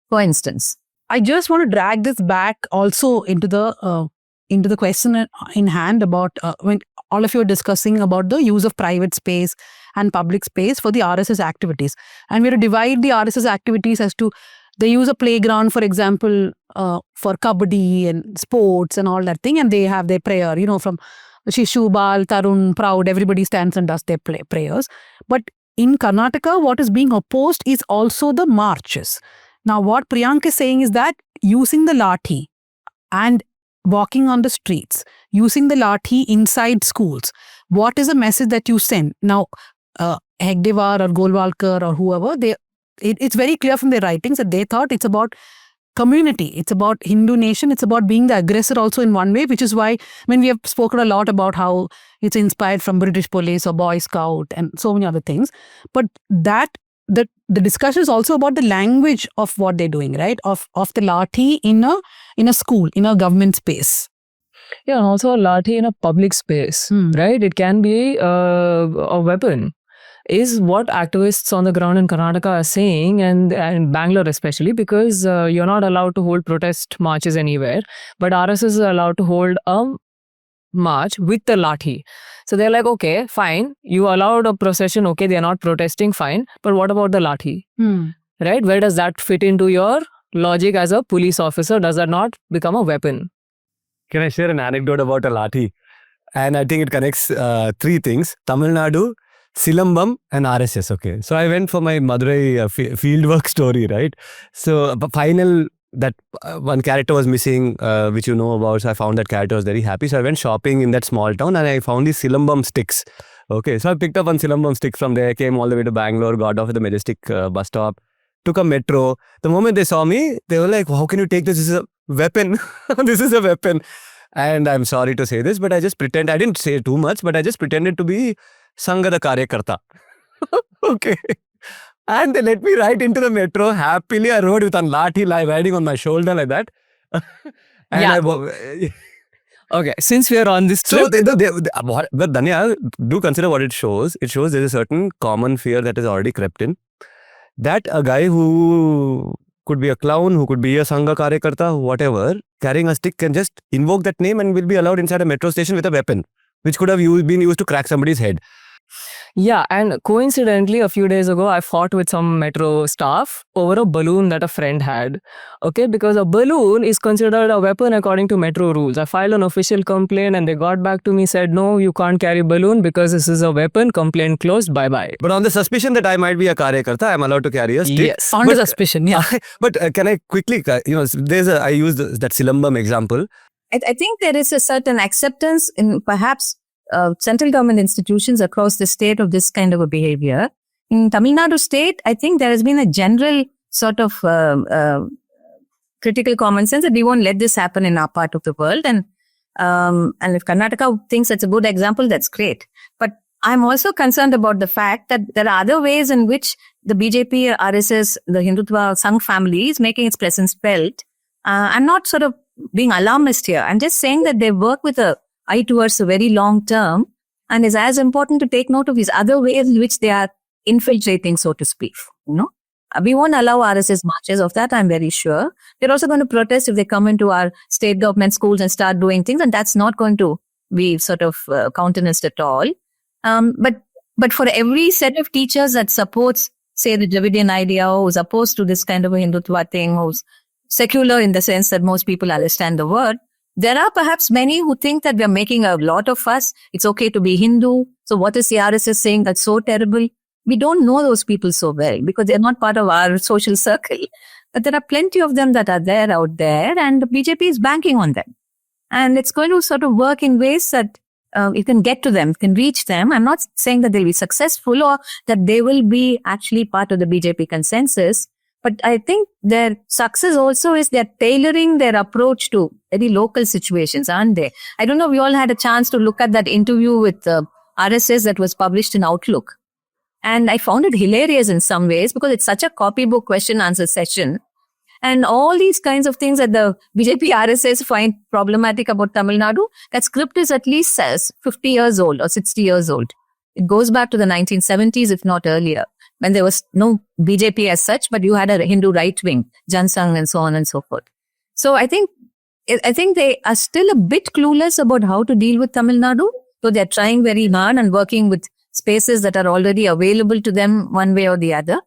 for instance. I just want to drag this back also into the question in hand about when all of you are discussing about the use of private space and public space for the RSS activities. And we have to divide the RSS activities as to, they use a playground, for example, for kabaddi and sports and all that thing, and they have their prayer, from Shishu, Bal, Tarun, Proud, everybody stands and does their prayers. But in Karnataka, what is being opposed is also the marches. Now, what Priyank is saying is that using the lathi and walking on the streets, using the lathi inside schools, what is the message that you send? Now, Hegdewar or Golwalkar or whoever, it's very clear from their writings that they thought it's about community, it's about Hindu nation, it's about being the aggressor also in one way, which is why, we have spoken a lot about how it's inspired from British police or Boy Scout and so many other things. But the discussion is also about the language of what they're doing, right? Of the lathi in a school, in a government space. Yeah, and also a lathi in a public space, right? It can be a weapon, is what activists on the ground in Karnataka are saying, and Bangalore especially, because you're not allowed to hold protest marches anywhere, but RSS is allowed to hold a march with the lathi. So they're like, okay, fine, you allowed a procession, okay, they're not protesting, fine, but what about the lathi? Right? Where does that fit into your logic as a police officer? Does that not become a weapon? Can I share an anecdote about a lathi? And I think it connects three things: Tamil Nadu, Silambam, and RSS. Okay, so I went for my Madurai fieldwork story, right? So final, that one character was missing, which you know about. So I found that character, was very happy. So I went shopping in that small town and I found these Silambam sticks. Okay, so I picked up one Silambam stick from there, came all the way to Bangalore, got off at the Majestic bus stop, took a metro. The moment they saw me, they were like, how can you take this? This is a weapon. This is a weapon. And I'm sorry to say this, but I didn't say too much, but I just pretended to be Sangha Karyakarta. Okay. And they let me ride into the metro. Happily, I rode with a lathi riding on my shoulder like that. And Yeah. Okay, since we are on this So, trip, but Danya, do consider what it shows. It shows there's a certain common fear that has already crept in. That a guy who could be a clown, who could be a Sangha Karyakarta, whatever, carrying a stick can just invoke that name and will be allowed inside a metro station with a weapon, which could have been used to crack somebody's head. yeah, and coincidentally, a few days ago, I fought with some metro staff over a balloon that a friend had. Okay, because a balloon is considered a weapon according to metro rules. I filed an official complaint and they got back to me, said, no, you can't carry balloon because this is a weapon, complaint closed, bye-bye. But on the suspicion that I might be a Karyakarta, I'm allowed to carry a stick. Yes. On the But- suspicion, yeah. But can I quickly, I use that Silambam example. I think there is a certain acceptance in perhaps central government institutions across the state of this kind of a behavior. In Tamil Nadu state, I think there has been a general sort of critical common sense that we won't let this happen in our part of the world. And if Karnataka thinks it's a good example, that's great. But I'm also concerned about the fact that there are other ways in which the BJP, RSS, the Hindutva Sangh family is making its presence felt. I'm not sort of being alarmist here. I'm just saying that they work with a eye towards a very long term, and it's as important to take note of these other ways in which they are infiltrating, so to speak. We won't allow RSS marches. Of that, I'm very sure. They're also going to protest if they come into our state government schools and start doing things, and that's not going to be sort of countenanced at all. But for every set of teachers that supports, say, the Dravidian idea, who's opposed to this kind of a Hindutva thing, who's secular in the sense that most people understand the word, there are perhaps many who think that we are making a lot of fuss. It's okay to be Hindu. So what is the RSS saying that's so terrible? We don't know those people so well because they're not part of our social circle. But there are plenty of them that are there out there, and the BJP is banking on them. And it's going to sort of work in ways that you can get to them, can reach them. I'm not saying that they'll be successful or that they will be actually part of the BJP consensus. But I think their success also is they're tailoring their approach to very local situations, aren't they? I don't know, we all had a chance to look at that interview with RSS that was published in Outlook. And I found it hilarious in some ways because it's such a copybook question answer session. And all these kinds of things that the BJP RSS find problematic about Tamil Nadu, that script is at least 50 years old or 60 years old. It goes back to the 1970s, if not earlier, when there was no BJP as such, but you had a Hindu right wing, Jan Sangh and so on and so forth. So I think they are still a bit clueless about how to deal with Tamil Nadu. So they're trying very hard and working with spaces that are already available to them one way or the other.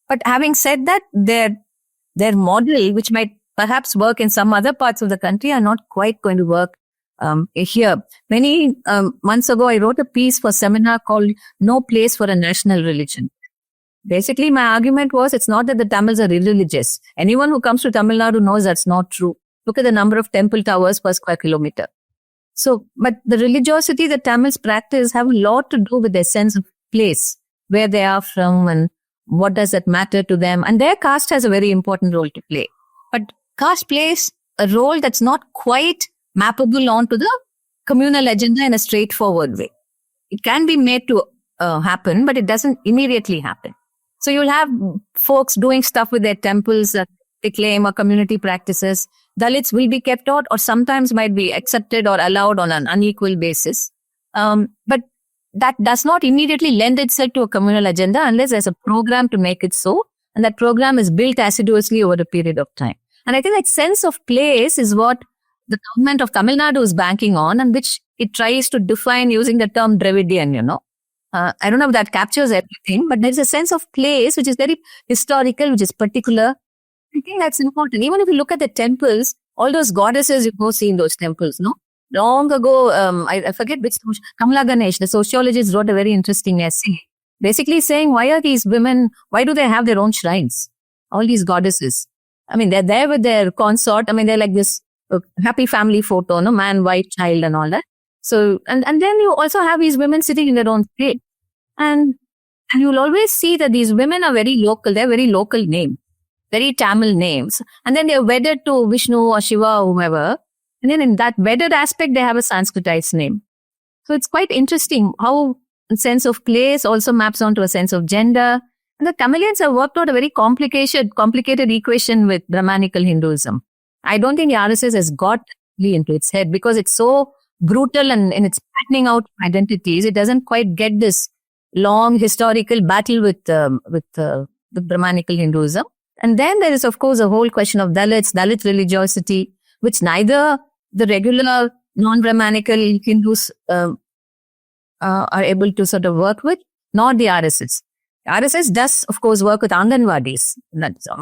But having said that, their model, which might perhaps work in some other parts of the country, are not quite going to work here. Many months ago, I wrote a piece for a seminar called No Place for a National Religion. Basically, my argument was it's not that the Tamils are irreligious. Anyone who comes to Tamil Nadu knows that's not true. Look at the number of temple towers per square kilometer. So, but the religiosity that Tamils practice have a lot to do with their sense of place, where they are from and what does that matter to them. And their caste has a very important role to play. But caste plays a role that's not quite mappable onto the communal agenda in a straightforward way. It can be made to happen, but it doesn't immediately happen. So you'll have folks doing stuff with their temples that they claim are community practices. Dalits will be kept out or sometimes might be accepted or allowed on an unequal basis. But that does not immediately lend itself to a communal agenda unless there's a program to make it so. And that program is built assiduously over a period of time. And I think that sense of place is what the government of Tamil Nadu is banking on, and which it tries to define using the term Dravidian, I don't know if that captures everything, but there's a sense of place which is very historical, which is particular. I think that's important. Even if you look at the temples, all those goddesses you go see in those temples, no? Long ago, I forget which, Kamala Ganesh, the sociologist, wrote a very interesting essay, basically saying, why do they have their own shrines? All these goddesses. I mean, they're there with their consort. I mean, they're like this happy family photo, no? Man, wife, child and all that. So, and then you also have these women sitting in their own state. And you'll always see that these women are very local. They're very local name. very Tamil names. And then they're wedded to Vishnu or Shiva or whoever. And then in that wedded aspect, they have a Sanskritized name. So it's quite interesting how a sense of place also maps onto a sense of gender. And the Tamilians have worked out a very complicated equation with Brahmanical Hinduism. I don't think the RSS has got really into its head because it's so brutal and in its patterning out identities. It doesn't quite get this long historical battle with the Brahmanical Hinduism. And then there is, of course, a whole question of Dalit religiosity, which neither the regular non-Brahmanical Hindus are able to sort of work with, nor the RSS. RSS does, of course, work with Anganwadis.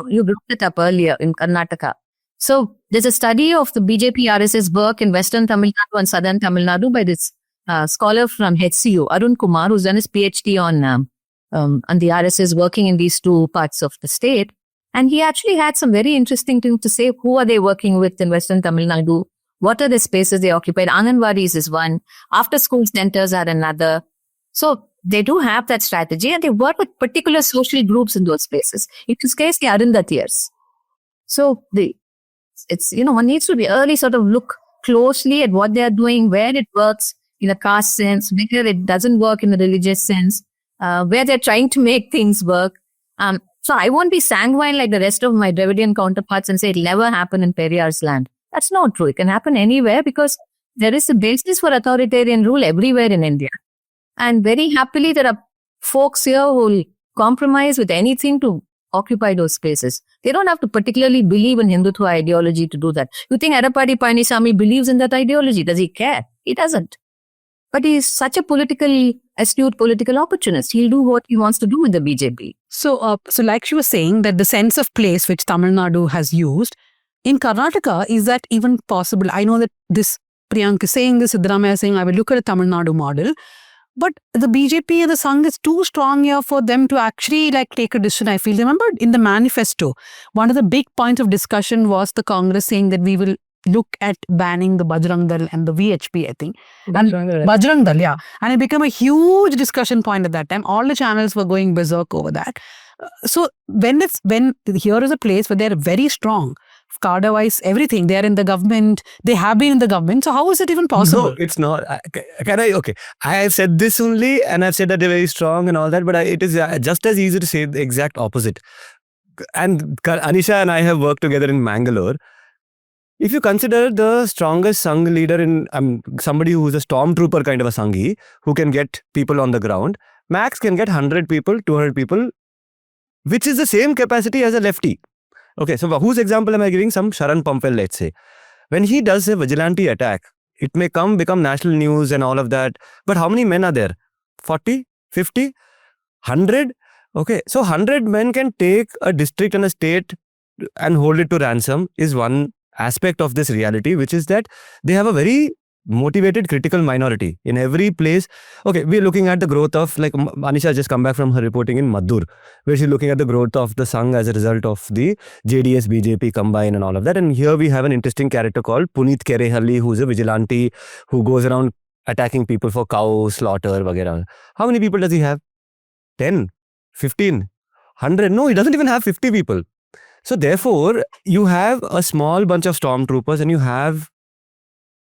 You looked it up earlier in Karnataka. So there's a study of the BJP RSS work in Western Tamil Nadu and Southern Tamil Nadu by this scholar from HCU, Arun Kumar, who's done his PhD on the RSS working in these two parts of the state. And he actually had some very interesting things to say. Who are they working with in Western Tamil Nadu? What are the spaces they occupied? Anganwadis is one. After school centers are another. So they do have that strategy and they work with particular social groups in those spaces. In this case, the Arundhatiyars. So it's, one needs to be early sort of look closely at what they are doing, where it works in a caste sense, where it doesn't work in a religious sense, where they're trying to make things work. So I won't be sanguine like the rest of my Dravidian counterparts and say it'll never happen in Periyar's land. That's not true. It can happen anywhere because there is a basis for authoritarian rule everywhere in India. And very happily, there are folks here who will compromise with anything to occupy those spaces. They don't have to particularly believe in Hindutva ideology to do that. You think Edappadi Palaniswamy believes in that ideology? Does he care? He doesn't. But he's such a astute political opportunist. He'll do what he wants to do with the BJP. So like she was saying, that the sense of place which Tamil Nadu has used, in Karnataka, is that even possible? I know that this Priyank is saying this, Siddaramaiah is saying, I will look at a Tamil Nadu model. But the BJP and the Sangh is too strong here for them to actually take a decision, I feel. Remember in the manifesto, one of the big points of discussion was the Congress saying that we will look at banning the Bajrang Dal and the VHP, I think. Bajrang Dal, yeah. And it became a huge discussion point at that time. All the channels were going berserk over that. So when here is a place where they're very strong, cadre-wise, everything, they're in the government, they have been in the government. So how is it even possible? No, it's not. Okay. I have said this only and I've said that they're very strong and all that, but it is just as easy to say the exact opposite. And Anisha and I have worked together in Mangalore. If you consider the strongest Sangh leader in somebody who's a stormtrooper kind of a Sanghi, who can get people on the ground, max can get 100 people, 200 people, which is the same capacity as a lefty. Okay, so whose example am I giving? Some Sharan Pampel, let's say. When he does a vigilante attack, it may become national news and all of that. But how many men are there? 40? 50? 100? Okay, so 100 men can take a district and a state and hold it to ransom is one aspect of this reality, which is that they have a very motivated critical minority in every place. Okay, we're looking at the growth of, Anisha just come back from her reporting in Maddur, where she's looking at the growth of the Sangh as a result of the JDS, BJP combine and all of that. And here we have an interesting character called Puneet Kerehalli, who's a vigilante who goes around attacking people for cow slaughter, vagera. How many people does he have? 10, 15, 100? No, he doesn't even have 50 people. So therefore, you have a small bunch of stormtroopers and you have,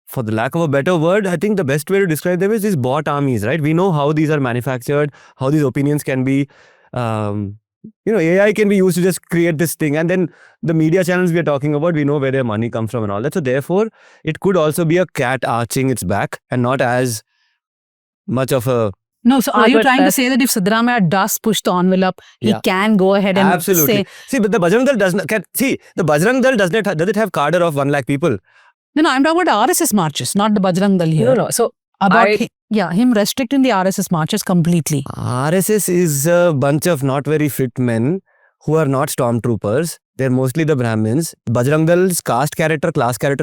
for the lack of a better word, I think the best way to describe them is these bought armies, right? We know how these are manufactured, how these opinions can be, AI can be used to just create this thing. And then the media channels we are talking about, we know where their money comes from and all that. So therefore, it could also be a cat arching its back and not as much of a... No, so are you trying to say that if Siddaramaiah does push the envelope, he can go ahead and say... See, but the Bajrang Dal does does it have cadre of 1 lakh people? No, I'm talking about RSS marches, not the Bajrang Dal here. No. So about him restricting the RSS marches completely. RSS is a bunch of not very fit men who are not stormtroopers. They're mostly the Brahmins. Bajrang Dal's class character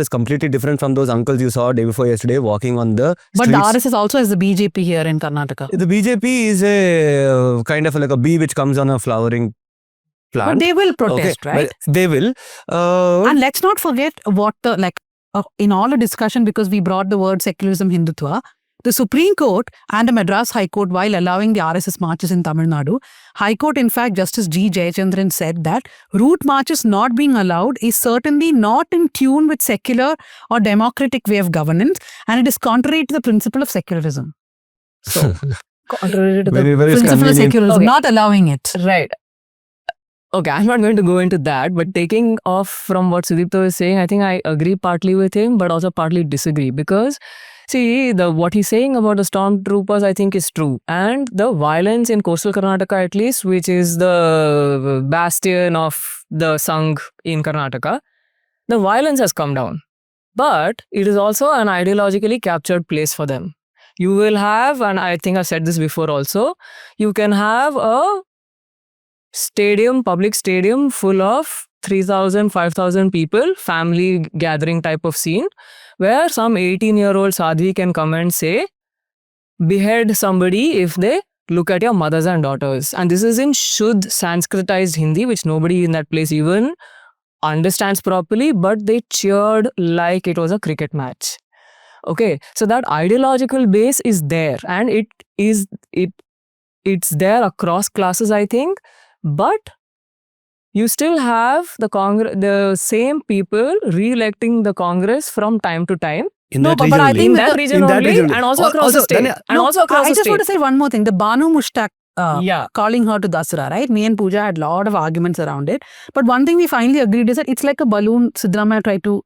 is completely different from those uncles you saw day before yesterday walking on the streets. But the RSS also has the BJP here in Karnataka. The BJP is a kind of like a bee which comes on a flowering plant. But they will protest, right? They will. And let's not forget what in all the discussion, because we brought the word secularism, Hindutva, The Supreme Court and the Madras High Court, while allowing the RSS marches in Tamil Nadu, High Court, in fact, Justice G. Jayachandran said that route marches not being allowed is certainly not in tune with secular or democratic way of governance, and it is contrary to the principle of secularism. So, Contrary to the Whenever it's principle of convenient. secularism, Okay. not allowing it. Right. Okay, I'm not going to go into that, but taking off from what Sudipta was saying, I think I agree partly with him, but also partly disagree because, see, what he's saying about the stormtroopers, I think is true. And the violence in coastal Karnataka, at least, which is the bastion of the Sangh in Karnataka, the violence has come down. But it is also an ideologically captured place for them. You will have, and I think I've said this before also, you can have a public stadium full of 3,000, 5,000 people, family gathering type of scene, where some 18-year-old sadhvi can come and say, behead somebody if they look at your mothers and daughters. And this is in Shuddh Sanskritized Hindi, which nobody in that place even understands properly, but they cheered like it was a cricket match. Okay, so that ideological base is there, and it's there across classes, I think. But you still have the same people re-electing the Congress from time to time. In No, that but region I only. think In that that the- region in that only, region only. and also Al- across also, the state. Danya, And No, also across I the just state. want to say one more thing. The Banu Mushtaq Yeah. calling her to Dasara, right? Me and Pooja had a lot of arguments around it. But one thing we finally agreed is that it's like a balloon Siddaramaiah tried to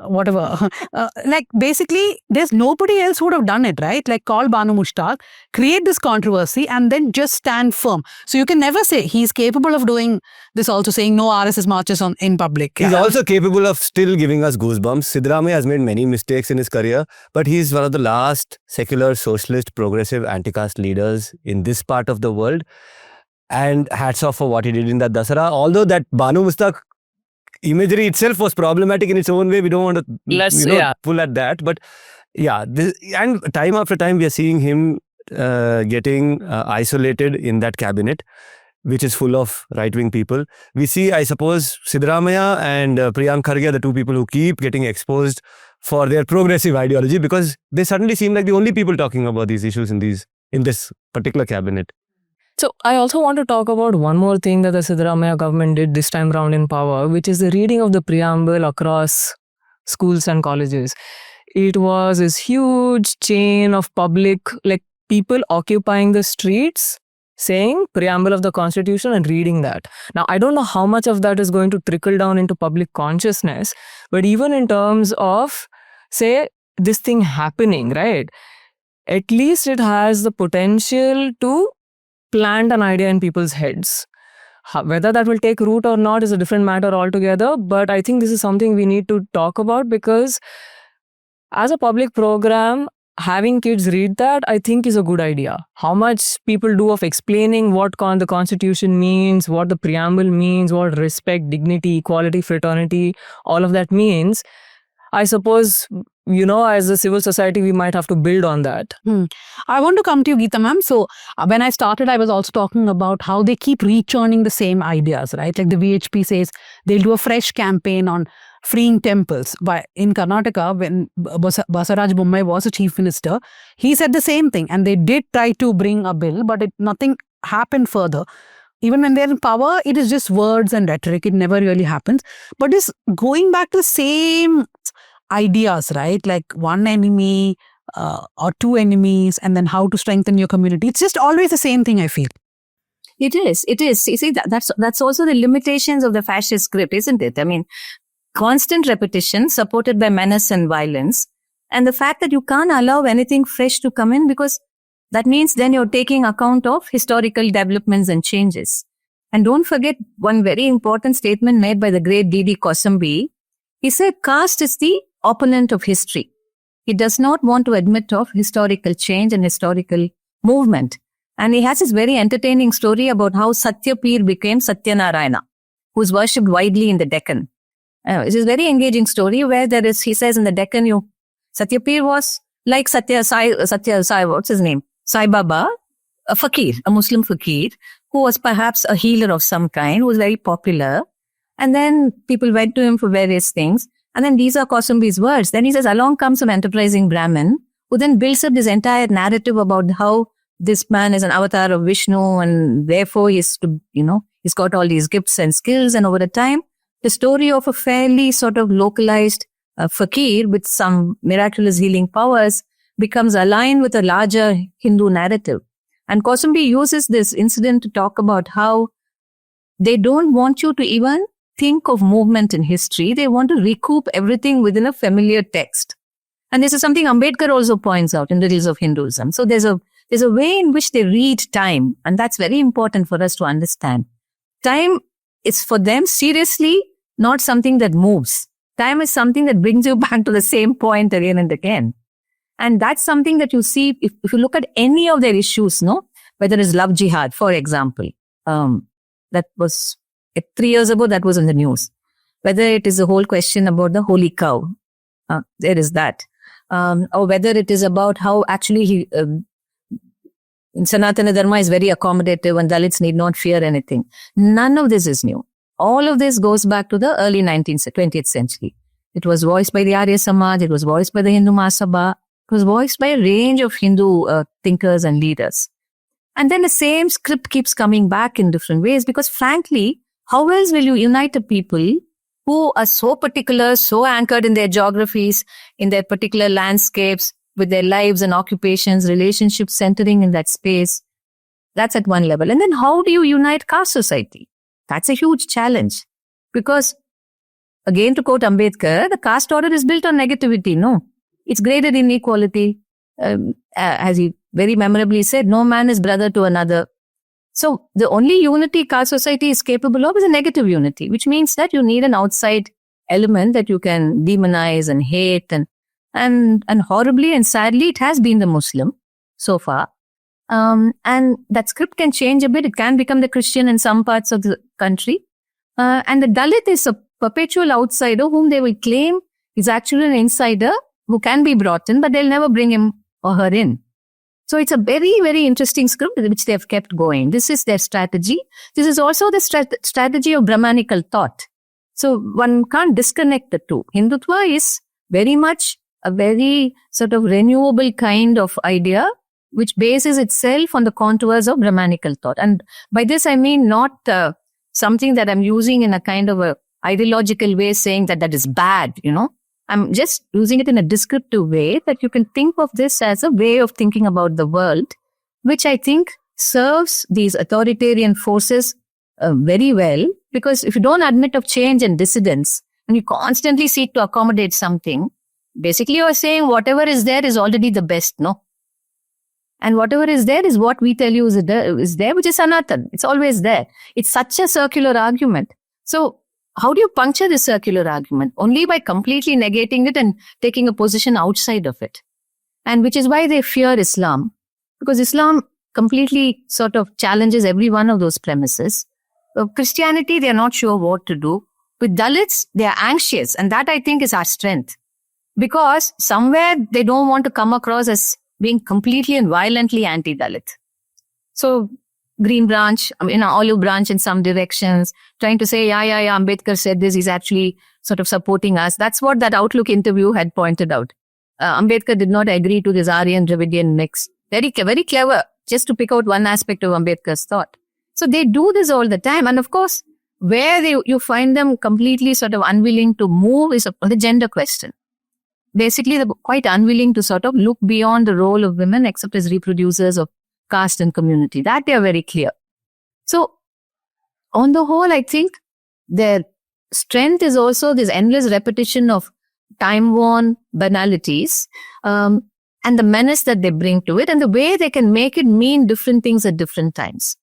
whatever. Like basically, there's nobody else who would have done it, right? Like call Banu Mushtaq, create this controversy, and then just stand firm. So you can never say he's capable of doing this. Also saying no RSS marches in public. He's also capable of still giving us goosebumps. Siddaramaiah has made many mistakes in his career, but he's one of the last secular, socialist, progressive, anti-caste leaders in this part of the world. And hats off for what he did in that Dasara. Although that Banu Mushtaq imagery itself was problematic in its own way. We don't want to pull at that. But yeah, and time after time, we are seeing him getting isolated in that cabinet, which is full of right-wing people. We see, I suppose, Siddaramaiah and Priyank Kharge are the two people who keep getting exposed for their progressive ideology because they suddenly seem like the only people talking about these issues in this particular cabinet. So I also want to talk about one more thing that the Siddaramaiah government did this time round in power, which is the reading of the preamble across schools and colleges. It was this huge chain of public, like people occupying the streets, saying preamble of the Constitution and reading that. Now, I don't know how much of that is going to trickle down into public consciousness, but even in terms of, say, this thing happening, right? At least it has the potential to plant an idea in people's heads. Whether that will take root or not is a different matter altogether, but I think this is something we need to talk about because as a public program, having kids read that, I think is a good idea. How much people do of explaining what the Constitution means, what the preamble means, what respect, dignity, equality, fraternity, all of that means, I suppose, as a civil society, we might have to build on that. I want to come to you, Geeta ma'am. So when I started, I was also talking about how they keep rechurning the same ideas, right? Like the VHP says they'll do a fresh campaign on freeing temples. In Karnataka, when Basavaraj Bommai was a chief minister, he said the same thing. And they did try to bring a bill, but nothing happened further. Even when they're in power, it is just words and rhetoric. It never really happens. But it's going back to the same ideas, right? Like one enemy or two enemies, and then how to strengthen your community. It's just always the same thing, I feel. It is. You see, that's also the limitations of the fascist script, isn't it? I mean, constant repetition supported by menace and violence. And the fact that you can't allow anything fresh to come in because that means then you're taking account of historical developments and changes. And don't forget one very important statement made by the great D.D. Kosambi. He said, caste is the opponent of history. He does not want to admit of historical change and historical movement. And he has this very entertaining story about how Satyapir became Satyanarayana, who's worshipped widely in the Deccan. It's a very engaging story where he says in the Deccan, Satyapir was like what's his name? Sai Baba, a fakir, a Muslim fakir, who was perhaps a healer of some kind, who was very popular. And then people went to him for various things. And then these are Kosambi's words. Then he says, along comes some enterprising Brahmin who then builds up this entire narrative about how this man is an avatar of Vishnu and therefore he's got all these gifts and skills. And over the time, the story of a fairly sort of localized fakir with some miraculous healing powers becomes aligned with a larger Hindu narrative. And Kosambi uses this incident to talk about how they don't want you to even think of movement in history. They want to recoup everything within a familiar text. And this is something Ambedkar also points out in Riddles of Hinduism. So there's a way in which they read time, and that's very important for us to understand. Time is for them seriously not something that moves. Time is something that brings you back to the same point again and again. And that's something that you see if you look at any of their issues, whether it's love jihad, for example. That was 3 years ago, that was in the news. Whether it is the whole question about the holy cow, there is that. Or whether it is about how actually Sanatana Dharma is very accommodative and Dalits need not fear anything. None of this is new. All of this goes back to the early 20th century. It was voiced by the Arya Samaj, it was voiced by the Hindu Mahasabha, it was voiced by a range of Hindu thinkers and leaders. And then the same script keeps coming back in different ways because frankly, how else will you unite a people who are so particular, so anchored in their geographies, in their particular landscapes, with their lives and occupations, relationships centering in that space? That's at one level. And then how do you unite caste society? That's a huge challenge because, again, to quote Ambedkar, the caste order is built on negativity. No, it's graded inequality. As he very memorably said, no man is brother to another. So the only unity caste society is capable of is a negative unity, which means that you need an outside element that you can demonize and hate and horribly and sadly, it has been the Muslim so far. And that script can change a bit. It can become the Christian in some parts of the country. And the Dalit is a perpetual outsider whom they will claim is actually an insider who can be brought in, but they'll never bring him or her in. So it's a very, very interesting script which they have kept going. This is their strategy. This is also the strategy of Brahmanical thought. So one can't disconnect the two. Hindutva is very much a very sort of renewable kind of idea which bases itself on the contours of Brahmanical thought. And by this, I mean not something that I'm using in a kind of a ideological way saying that is bad, I'm just using it in a descriptive way that you can think of this as a way of thinking about the world, which I think serves these authoritarian forces very well. Because if you don't admit of change and dissidence, and you constantly seek to accommodate something, basically you're saying whatever is there is already the best, no? And whatever is there is what we tell you is there, which is Sanatan. It's always there. It's such a circular argument. So how do you puncture this circular argument? Only by completely negating it and taking a position outside of it. And which is why they fear Islam. Because Islam completely sort of challenges every one of those premises. Christianity, they're not sure what to do. With Dalits, they're anxious. And that I think is our strength. Because somewhere they don't want to come across as being completely and violently anti-Dalit. So Green Branch, Olive Branch in some directions, trying to say, yeah, Ambedkar said this, he's actually sort of supporting us. That's what that Outlook interview had pointed out. Ambedkar did not agree to this Aryan-Dravidian mix. Very, very clever, just to pick out one aspect of Ambedkar's thought. So they do this all the time. And of course, where you find them completely sort of unwilling to move is the gender question. Basically, they're quite unwilling to sort of look beyond the role of women except as reproducers of caste and community. That they are very clear. So, on the whole, I think their strength is also this endless repetition of time-worn banalities and the menace that they bring to it and the way they can make it mean different things at different times.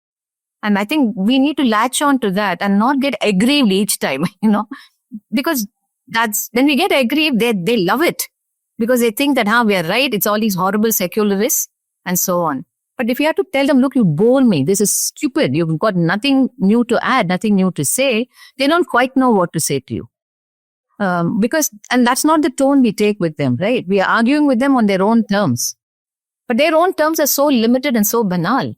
And I think we need to latch on to that and not get aggrieved each time, because that's when we get aggrieved, they love it because they think that we are right. It's all these horrible secularists and so on. But if you have to tell them, look, you bore me, this is stupid, you've got nothing new to add, nothing new to say, they don't quite know what to say to you. And that's not the tone we take with them, right? We are arguing with them on their own terms. But their own terms are so limited and so banal.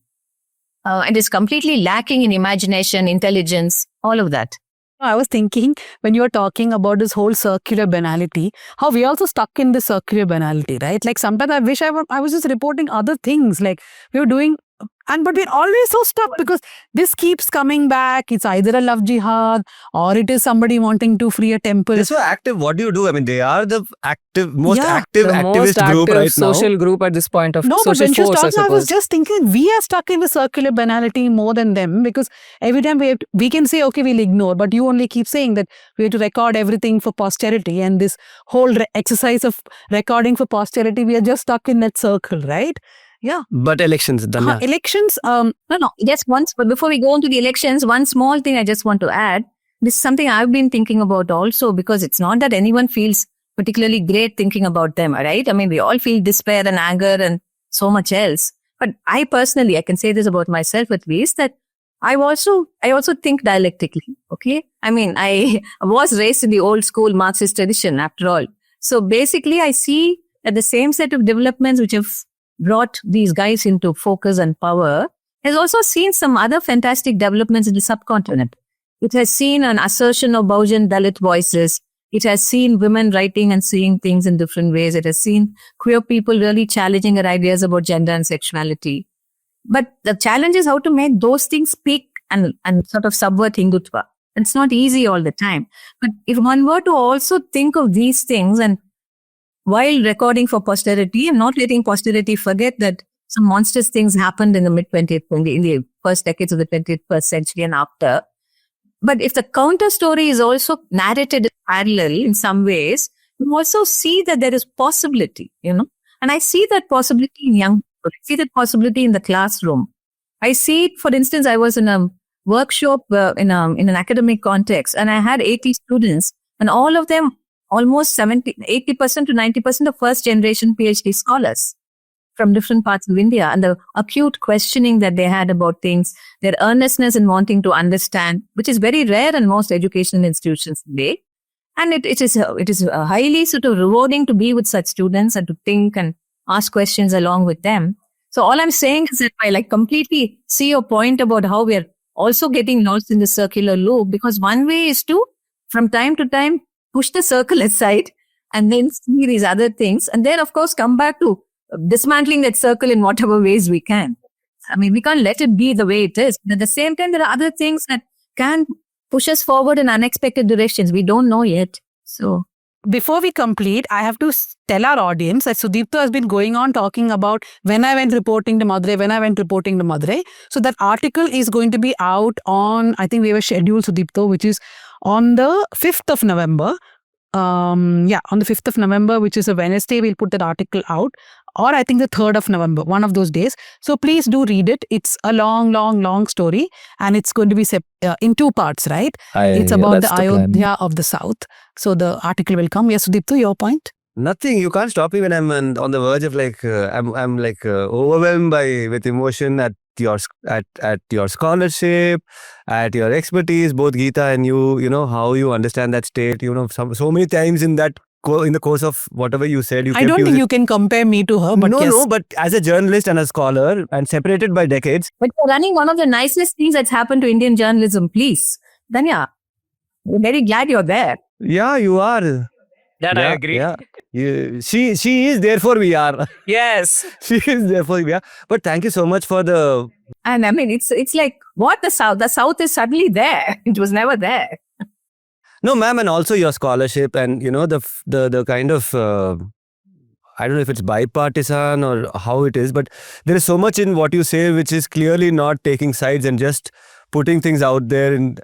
And it's completely lacking in imagination, intelligence, all of that. I was thinking when you were talking about this whole circular banality, how we also stuck in the circular banality, right? Like sometimes I wish I was just reporting other things, like we were doing, but we're always so stuck because this keeps coming back. It's either a love jihad or it is somebody wanting to free a temple. They're so active. What do you do? I mean, they are the most Yeah. active The activist most group active right social group at this point of No, but social when she was force, I talking, I was suppose. just thinking we are stuck in the circular banality more than them, because every time we can say, okay, we'll ignore, but you only keep saying that we have to record everything for posterity, and this whole exercise of recording for posterity, we are just stuck in that circle, right? Yeah. But elections, Danya. Elections, No, just once, but before we go on to the elections, one small thing I just want to add. This is something I've been thinking about also, because it's not that anyone feels particularly great thinking about them, all right? I mean, we all feel despair and anger and so much else. But I personally, I can say this about myself at least, that I also think dialectically, okay? I mean, I was raised in the old school Marxist tradition after all. So basically, I see that the same set of developments which have brought these guys into focus and power has also seen some other fantastic developments in the subcontinent. It has seen an assertion of Bahujan Dalit voices. It has seen women writing and seeing things in different ways. It has seen queer people really challenging their ideas about gender and sexuality. But the challenge is how to make those things speak and sort of subvert Hindutva. It's not easy all the time. But if one were to also think of these things, and while recording for posterity and not letting posterity forget that some monstrous things happened in the mid-20th, in the first decades of the 21st century and after. But if the counter story is also narrated parallel in some ways, you also see that there is possibility, And I see that possibility in young people. I see that possibility in the classroom. I see it, for instance, I was in a workshop in an academic context, and I had 80 students, and all of them, almost 80% to 90% of first generation PhD scholars from different parts of India, and the acute questioning that they had about things, their earnestness in wanting to understand, which is very rare in most educational institutions today. And it is highly sort of rewarding to be with such students and to think and ask questions along with them. So all I'm saying is that I completely see your point about how we're also getting lost in the circular loop, because one way is to, from time to time, push the circle aside and then see these other things. And then, of course, come back to dismantling that circle in whatever ways we can. I mean, we can't let it be the way it is. But at the same time, there are other things that can push us forward in unexpected directions. We don't know yet. So before we complete, I have to tell our audience that Sudipto has been going on talking about when I went reporting to Madurai. So that article is going to be out on, I think we have a schedule, Sudipto, which is on the 5th of November. On the 5th of November, which is a Wednesday, we'll put that article out. Or I think the 3rd of November, one of those days. So please do read it. It's a long story, and it's going to be in 2 parts, right? It's about the Ayodhya of the South. So the article will come. Yes, Sudipto, your point? Nothing. You can't stop me when I'm on the verge of I'm overwhelmed with emotion at your scholarship, at your expertise, both Geeta and you. How you understand that state. So many times in the course of whatever you said, I don't think you can compare me to her, but yes. No, but as a journalist and a scholar and separated by decades. But you're running one of the nicest things that's happened to Indian journalism, please. Danya, we're very glad you're there. Yeah, you are. That I agree. Yeah. She is, therefore we are. Yes. She is, therefore we are. But thank you so much for the... And I mean, it's like, what the South? The South is suddenly there. It was never there. No, ma'am, and also your scholarship and, the kind of, I don't know if it's bipartisan or how it is, but there is so much in what you say which is clearly not taking sides and just putting things out there and,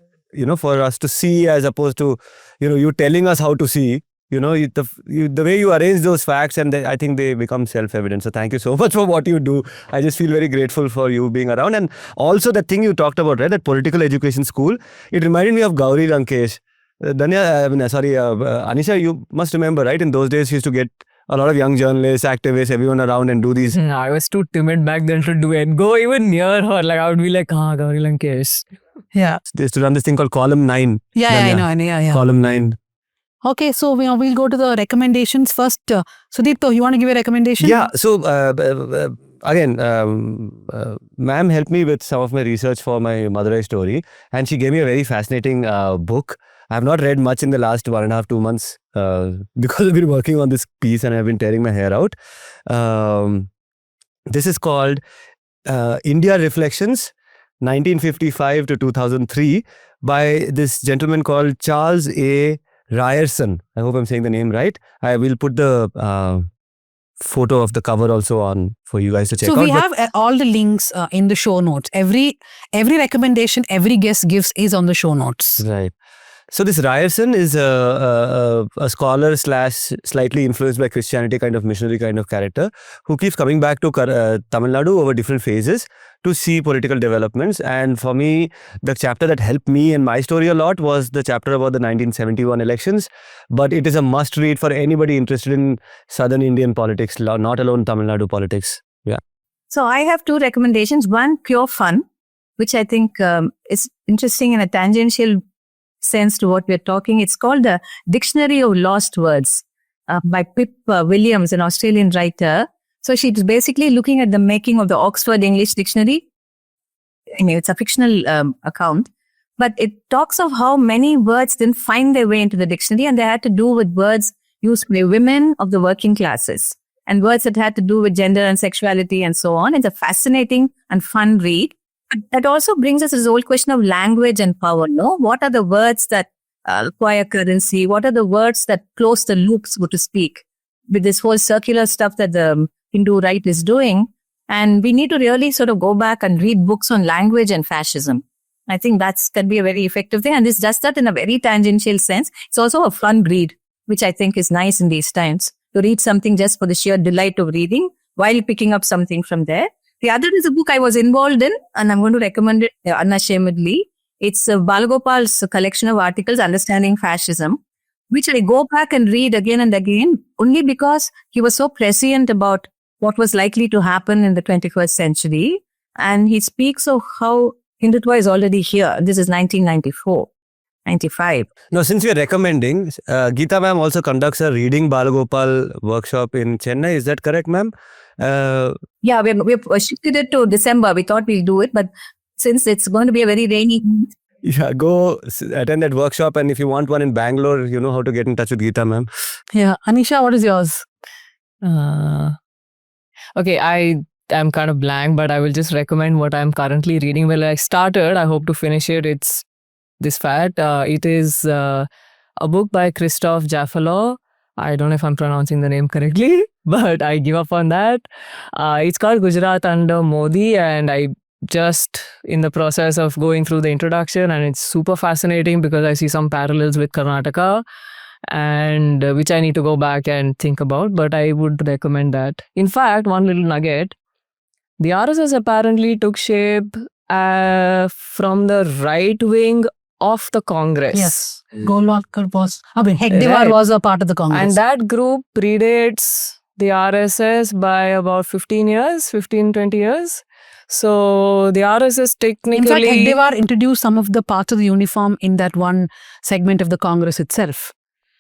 for us to see, as opposed to, you telling us how to see. The way you arrange those facts, and I think they become self-evident. So thank you so much for what you do. I just feel very grateful for you being around. And also the thing you talked about, right, that political education school, it reminded me of Gauri Lankesh. Anisha, you must remember, right? In those days, she used to get a lot of young journalists, activists, everyone around and do these. I was too timid back then to do it. Go even near her. I would be like, Gauri Lankesh. Yeah. They used to run this thing called Column 9. Yeah, I know. Yeah. Column 9. Okay, so we'll go to the recommendations first. Sudipto, you want to give a recommendation? Yeah, so again, ma'am helped me with some of my research for my Madurai story, and she gave me a very fascinating book. I have not read much in the last 1.5, 2 months because I've been working on this piece and I've been tearing my hair out. This is called India Reflections, 1955 to 2003, by this gentleman called Charles A. Ryerson. I hope I'm saying the name right. I will put the photo of the cover also on for you guys to check out. So we But- have all the links in the show notes. Every recommendation every guest gives is on the show notes. Right. So this Ryerson is a scholar / slightly influenced by Christianity kind of missionary kind of character who keeps coming back to Tamil Nadu over different phases to see political developments. And for me, the chapter that helped me and my story a lot was the chapter about the 1971 elections. But it is a must read for anybody interested in Southern Indian politics, not alone Tamil Nadu politics. Yeah. So I have 2 recommendations. One, pure fun, which I think is interesting in a tangential sense to what we're talking. It's called the Dictionary of Lost Words by Pip Williams, an Australian writer. So she's basically looking at the making of the Oxford English Dictionary. I mean, it's a fictional account, but it talks of how many words didn't find their way into the dictionary, and they had to do with words used by women of the working classes and words that had to do with gender and sexuality and so on. It's a fascinating and fun read. That also brings us to this whole question of language and power. No, what are the words that acquire currency? What are the words that close the loop, so to speak, with this whole circular stuff that the Hindu right is doing? And we need to really sort of go back and read books on language and fascism. I think that's can be a very effective thing. And this does that in a very tangential sense. It's also a fun read, which I think is nice in these times, to read something just for the sheer delight of reading while picking up something from there. The other is a book I was involved in, and I'm going to recommend it unashamedly. It's Balagopal's collection of articles, Understanding Fascism, which I go back and read again and again, only because he was so prescient about what was likely to happen in the 21st century. And he speaks of how Hindutva is already here. This is 1994, 95. No, since we are recommending, Geeta ma'am also conducts a reading Balagopal workshop in Chennai. Is that correct, ma'am? Yeah, we've shifted it to December. We thought we'll do it, but since it's going to be a very rainy, Yeah, go attend that workshop. And if you want one in Bangalore, you know how to get in touch with Geeta ma'am. Yeah. Anisha, what is yours? Okay, I am kind of blank, but I will just recommend what I'm currently reading. Well, I started, I hope to finish it. It's this fat. It is a book by Christoph Jaffalo. I don't know if I'm pronouncing the name correctly, but I give up on that. It's called Gujarat under Modi, and I just in the process of going through the introduction, and it's super fascinating because I see some parallels with Karnataka, and which I need to go back and think about, but I would recommend that. In fact, one little nugget, the RSS apparently took shape from the right wing of the Congress. Yes. Golwalkar was, Hegdewar Right. was a part of the Congress. And that group predates the RSS by about 20 years. So the RSS technically... In fact, Hegdewar introduced some of the parts of the uniform in that one segment of the Congress itself.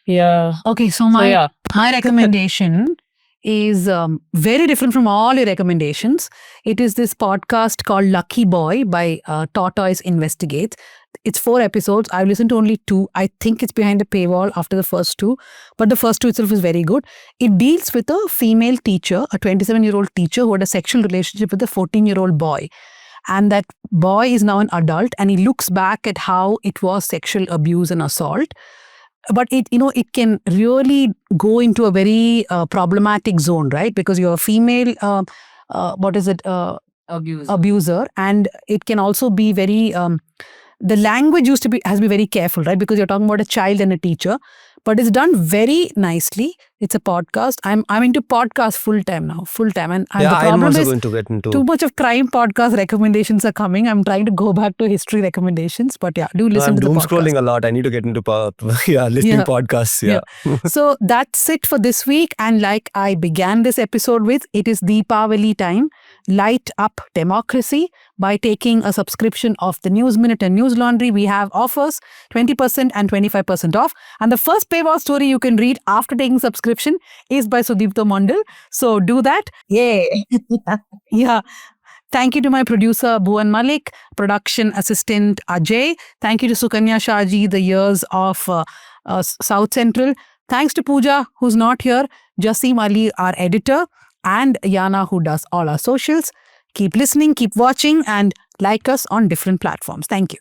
Yeah. Okay, so So my yeah. recommendation is very different from all your recommendations. It is this podcast called Lucky Boy by Tortoise Investigates. It's 4 episodes. I've listened to only 2. I think it's behind a paywall after the first 2, but the first 2 itself is very good. It deals with a female teacher, a 27-year-old teacher who had a sexual relationship with a 14-year-old boy. And that boy is now an adult, and he looks back at how it was sexual abuse and assault. But it can really go into a very problematic zone, right? Because you're a female, abuser, and it can also be very. The language has to be very careful, right? Because you're talking about a child and a teacher, but it's done very nicely. It's a podcast. I'm into podcast full time now, and the Yeah, I'm problem also is going to get into... too much of crime podcast recommendations are coming. I'm trying to go back to history recommendations, but yeah, do listen I'm to the doom podcast. scrolling a lot. I need to get into listening Yeah. podcasts. Yeah. So that's it for this week. And like I began this episode with, it is Deepavali time. light up democracy by taking a subscription of the News Minute and News Laundry. We have offers 20% and 25% off. And the first paywall story you can read after taking subscription is by Sudipto Mondal. So do that. Yay. Yeah. Thank you to my producer, Bhuvan Malik, production assistant, Ajay. Thank you to Sukanya Shaji, the years of South Central. Thanks to Pooja, who's not here, Jasim Ali, our editor, and Yana, who does all our socials. Keep listening, keep watching, and like us on different platforms. Thank you.